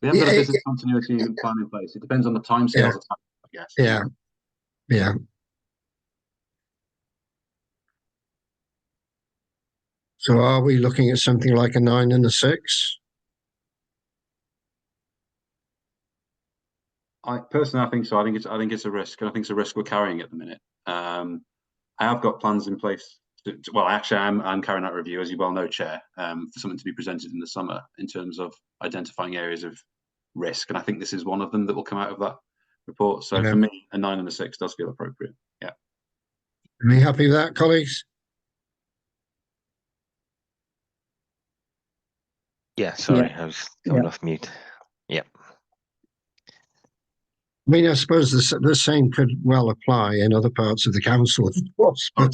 we haven't got a business continuity plan in place. It depends on the timescales of time, I guess. Yeah. So are we looking at something like a 9 and a 6? I think so. I think it's a risk, and I think it's a risk we're carrying at the minute. I have got plans in place. Well, actually, I'm carrying out a review, as you well know, Chair, for something to be presented in the summer in terms of identifying areas of risk, and I think this is one of them that will come out of that report. So for me, a 9 and a 6 does feel appropriate. Yeah. Are you happy with that, colleagues? Yeah, sorry, I was going off mute. Yeah. I mean, I suppose the same could well apply in other parts of the council, of course, but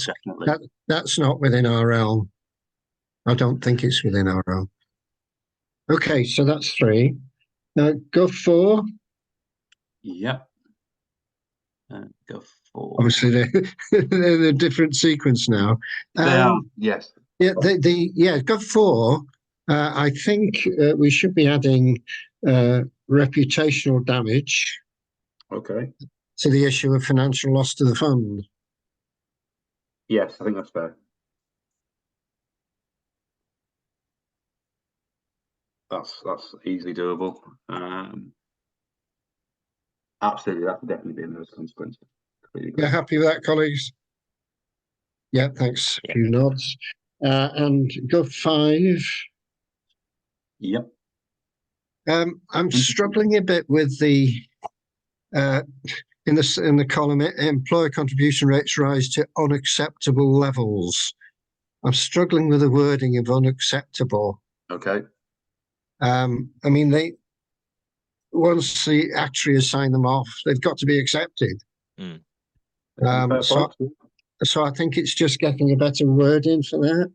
that's not within our realm. I don't think it's within our realm. Okay, so that's 3. Now go 4. Yep. Go 4. Obviously, they're a different sequence now. They are, yes. Yeah, go 4. I think we should be adding reputational damage. Okay. To the issue of financial loss to the fund. Yes, I think that's fair. That's easily doable. Absolutely, that could definitely be in those consequences. Yeah, happy with that, colleagues? Yeah, thanks. A few nods. And go 5. Yep. I'm struggling a bit with the in the column employer contribution rates rise to unacceptable levels. I'm struggling with the wording of unacceptable. Okay. I mean, once the actuary has signed them off, they've got to be accepted. So I think it's just getting a better word in for that.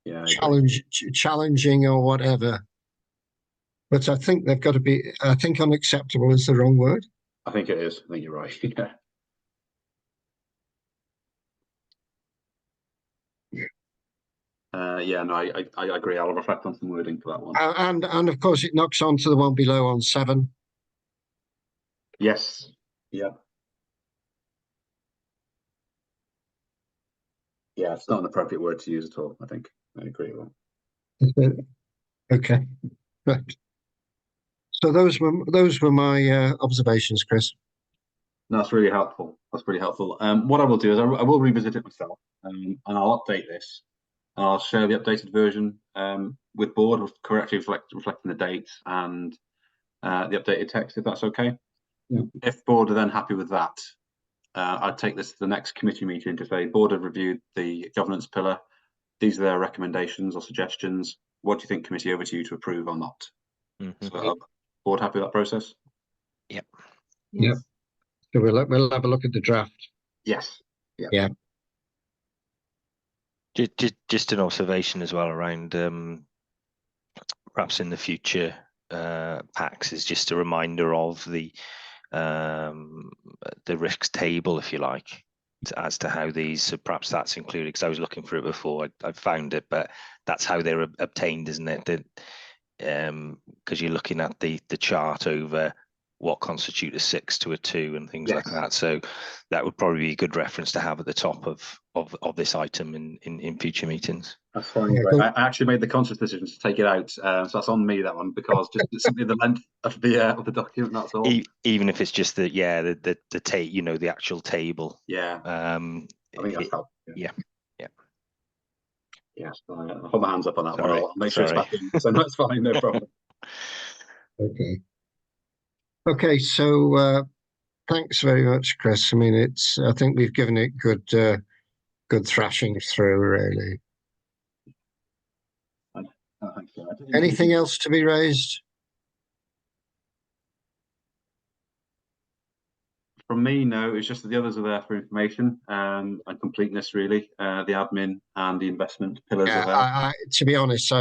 Yeah. Challenging or whatever. But I think they've got to be. I think unacceptable is the wrong word. I think it is. I think you're right. Yeah. No, I agree. I'll reflect on some wording for that one. And of course, it knocks on to the one below on 7. Yes. Yeah. Yeah, it's not an appropriate word to use at all. I think I agree with that. Okay. Right. So those were my observations, Chris. That's really helpful. That's really helpful. What I will do is I will revisit it myself, and I'll update this. I'll share the updated version with board, correctly reflecting the dates and the updated text, if that's okay. Yeah. If board are then happy with that, I'd take this to the next committee meeting to say, board have reviewed the governance pillar. These are their recommendations or suggestions. What do you think, committee? Over to you to approve or not. So, board happy with that process? Yep. Yep. So we'll have a look at the draft. Yes. Yep. Yeah. Just an observation as well around perhaps in the future packs is just a reminder of the risks table, if you like, as to how these. So perhaps that's included, because I was looking for it before. I found it, but that's how they're obtained, isn't it? That because you're looking at the chart over what constitute a 6 to a 2 and things like Yes. that. So that would probably be a good reference to have at the top of this item in future meetings. That's fine. Yeah, But cool. I actually made the conscious decision to take it out, so that's on me, that one, because just simply the length of the document. That's all. Even if it's just the the actual table. Yeah, I think that's helpful. Yeah. Yes, I'll hold my hands up on that one. Sorry, I'll make sure it's sorry. back in. So that's fine, no problem. Okay. Okay, so thanks very much, Chris. I mean, I think we've given it good thrashing through, really. Oh, thanks, sir. Anything else to be raised? From me, no. It's just that the others are there for information and completeness, really. The admin and the investment pillars are there. I, to be honest,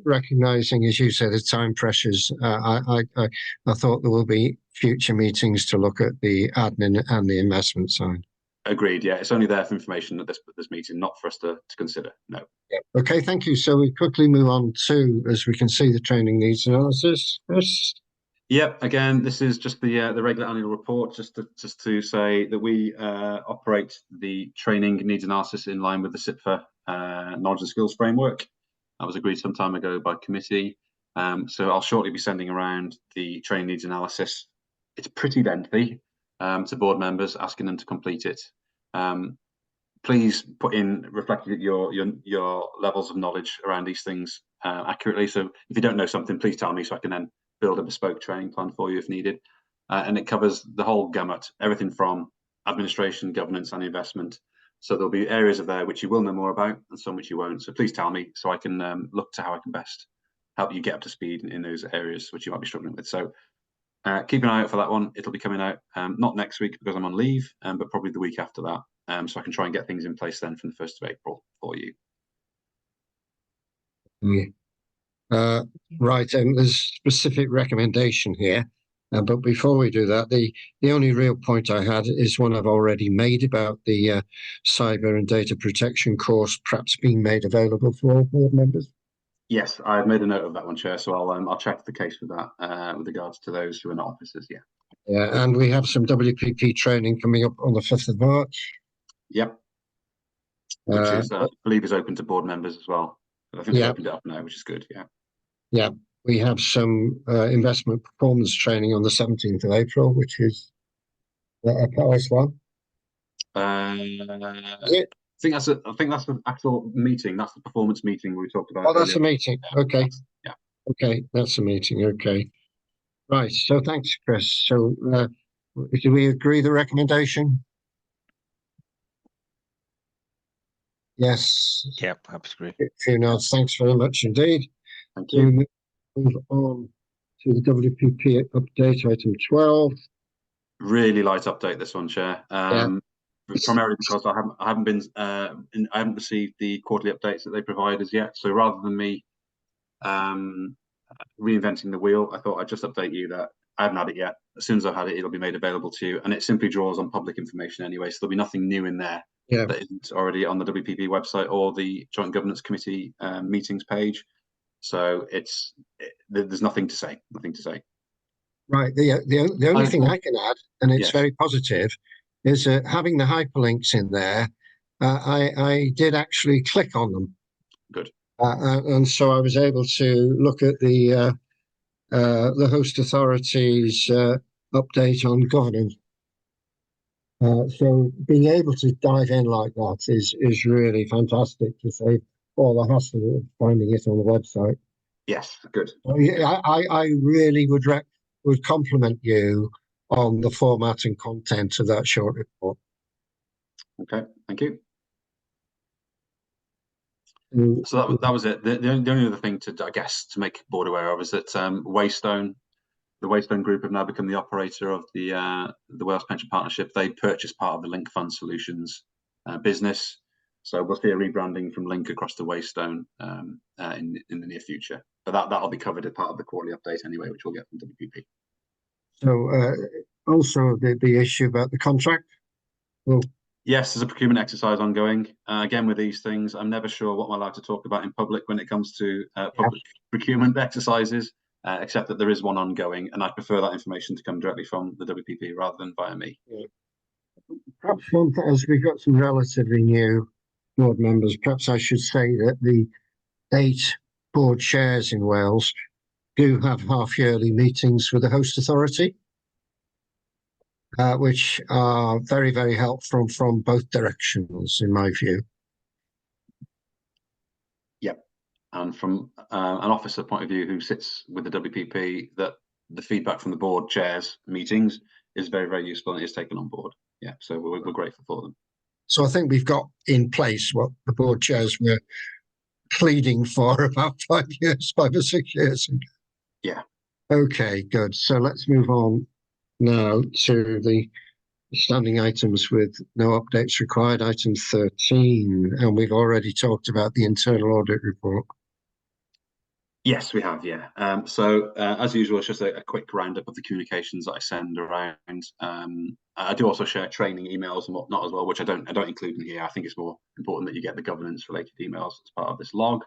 recognizing, as you said, the time pressures, I thought there will be future meetings to look at the admin and the investment side. Agreed. Yeah, it's only there for information at this meeting, not for us to consider. No. Yeah. Okay, thank you. So we quickly move on to, as we can see, the training needs analysis. Chris? Yep. Again, this is just the regular annual report, just to say that we operate the training needs analysis in line with the SIPFA knowledge and skills framework. That was agreed some time ago by committee. So I'll shortly be sending around the training needs analysis. It's pretty lengthy to board members, asking them to complete it. Please put in reflecting your levels of knowledge around these things accurately. So if you don't know something, please tell me so I can then build a bespoke training plan for you if needed. And it covers the whole gamut, everything from administration, governance, and investment. So there'll be areas of there which you will know more about and some which you won't. So please tell me so I can look to how I can best help you get up to speed in those areas which you might be struggling with. So keep an eye out for that one. It'll be coming out not next week because I'm on leave, but probably the week after that. So I can try and get things in place then from the 1st of April for you. Right, there's specific recommendation here, but before we do that, the only real point I had is one I've already made about the cyber and data protection course perhaps being made available for all board members. Yes, I've made a note of that one, Chair. So I'll check the case with that with regards to those who are not officers. Yeah. Yeah, and we have some WPP training coming up on the 5th of March. Yep. Which is, I believe, is open to board members as well. I think they've opened it up now, which is good. Yeah. Yeah, we have some investment performance training on the 17th of April, which is a Powys one. I think that's the actual meeting. That's the performance meeting we talked about. Oh, that's earlier. a meeting. Okay. Yeah. Okay, that's a meeting. Okay. Right. So thanks, Chris. So do we agree the recommendation? Yes. Yeah, happy to agree. A few nods. Thanks very much indeed. Thank So you. we move on to the WPP update, item 12. Really light update this one, Chair. Primarily because I haven't received the quarterly updates that they provide as yet. So rather than me reinventing the wheel, I thought I'd just update you that I haven't had it yet. As soon as I've had it, it'll be made available to you, and it simply draws on public information anyway. So there'll be nothing new in there that isn't already on the WPP website or the Joint Governance Committee meetings page. So there's nothing to say. Nothing to say. Right. The only thing I can add, and it's very positive, is having the hyperlinks in there. I did actually click on them. Good. And so I was able to look at the host authority's update on governance. So being able to dive in like that is really fantastic, to save all the hassle of finding it on the website. Yes, good. So, I really would compliment you on the format and content of that short report. Okay, thank you. So that was it. The only other thing to make board aware of is that the Waystone Group have now become the operator of the Wales Pension Partnership. They purchased part of the Link Fund Solutions business, so we'll see a rebranding from Link across to Waystone in the near future. But that'll be covered as part of the quarterly update anyway, which we'll get from WPP. So also the issue about the contract. Well, Yes, there's a procurement exercise ongoing. Again, with these things, I'm never sure what I'm allowed to talk about in public when it comes to public procurement exercises, except that there is one ongoing, and I prefer that information to come directly from the WPP rather than via me. Perhaps one thing, as we've got some relatively new board members, perhaps I should say that the 8 board chairs in Wales do have half-yearly meetings with the host authority, which are very, very helpful from both directions, in my view. Yep. And from an officer point of view who sits with the WPP, that the feedback from the board chairs meetings is very, very useful and is taken on board. Yeah, so we're grateful for them. So I think we've got in place what the board chairs were pleading for about 5 or 6 years ago. Yeah. Okay, good. So let's move on now to the standing items with no updates required, item 13. And we've already talked about the internal audit report. Yes, we have, yeah. As usual, it's just a quick roundup of the communications that I send around. I do also share training emails and whatnot as well, which I don't include in here. I think it's more important that you get the governance related emails as part of this log.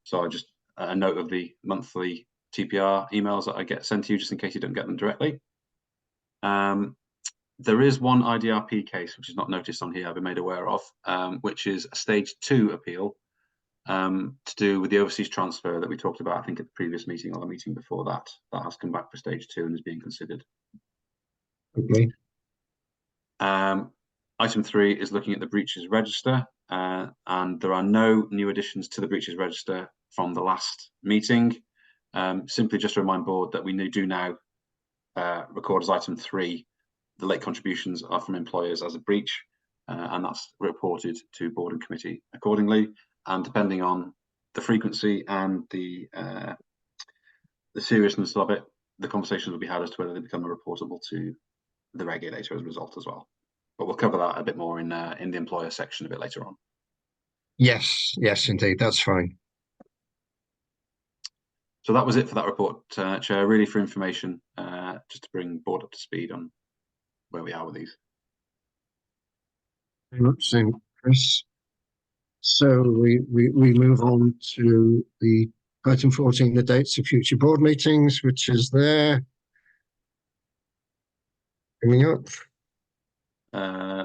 So I just a note of the monthly TPR emails that I get sent to you, just in case you don't get them directly. There is one IDRP case which is not noticed on here, I've been made aware of, which is a stage 2 appeal to do with the overseas transfer that we talked about, I think, at the previous meeting or the meeting before that. That has come back for stage 2 and is being considered. Okay. Item 3 is looking at the breaches register, and there are no new additions to the breaches register from the last meeting. Simply just to remind board that we do now record as item 3 the late contributions are from employers as a breach, and that's reported to board and committee accordingly. And depending on the frequency and the seriousness of it, the conversations will be had as to whether they become reportable to the regulator as a result as well. But we'll cover that a bit more in the employer section a bit later on. Yes, indeed, that's fine. So that was it for that report, Chair. Really for information, just to bring board up to speed on where we are with these. Very much so, Chris. So we move on to the item 14, the dates of future board meetings, which is there. Coming up.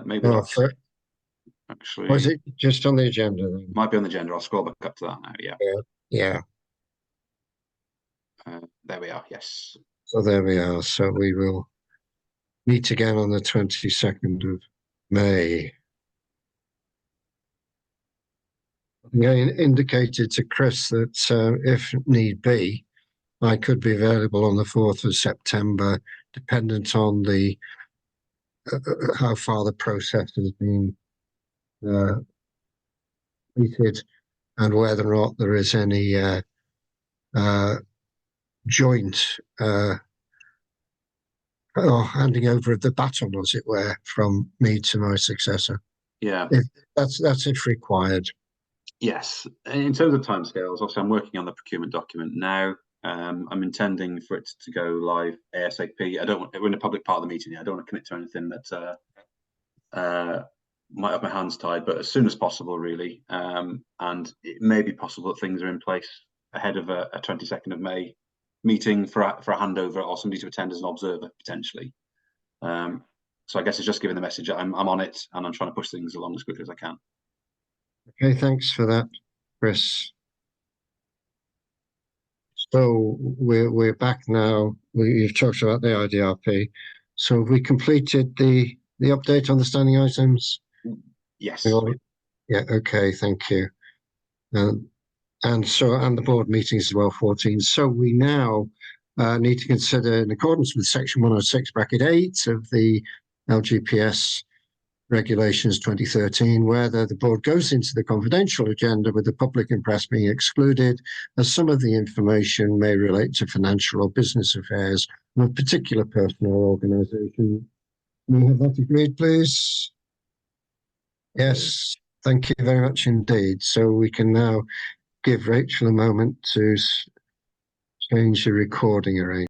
Maybe that's actually. Was it just on the agenda then? Might be on the agenda. I'll scroll back up to that now. Yeah. There we are. Yes. So there we are. So we will meet again on the 22nd of May. I indicated to Chris that if need be, I could be available on the 4th of September, dependent on the how far the process has been completed and whether or not there is any joint handing over of the baton, as it were, from me to my successor. Yeah. That's if required. Yes. In terms of timescales, obviously I'm working on the procurement document now. I'm intending for it to go live ASAP. We're in the public part of the meeting. I don't want to commit to anything that might have my hands tied, but as soon as possible, really. And it may be possible that things are in place ahead of a 22nd of May meeting for a handover or somebody to attend as an observer potentially. So I guess it's just giving the message that I'm on it and I'm trying to push things along as quickly as I can. Okay, thanks for that, Chris. So we're back now. You've talked about the IDRP. So have we completed the update on the standing items? Yes. Yeah. Okay. Thank you. And the board meetings as well, 14. So we now need to consider, in accordance with section 106(8) of the LGPS regulations 2013, whether the board goes into the confidential agenda with the public and press being excluded, as some of the information may relate to financial or business affairs of a particular person or organisation. May I have that agreed, please? Yes, thank you very much indeed. So we can now give Rachel a moment to change the recording arrangement.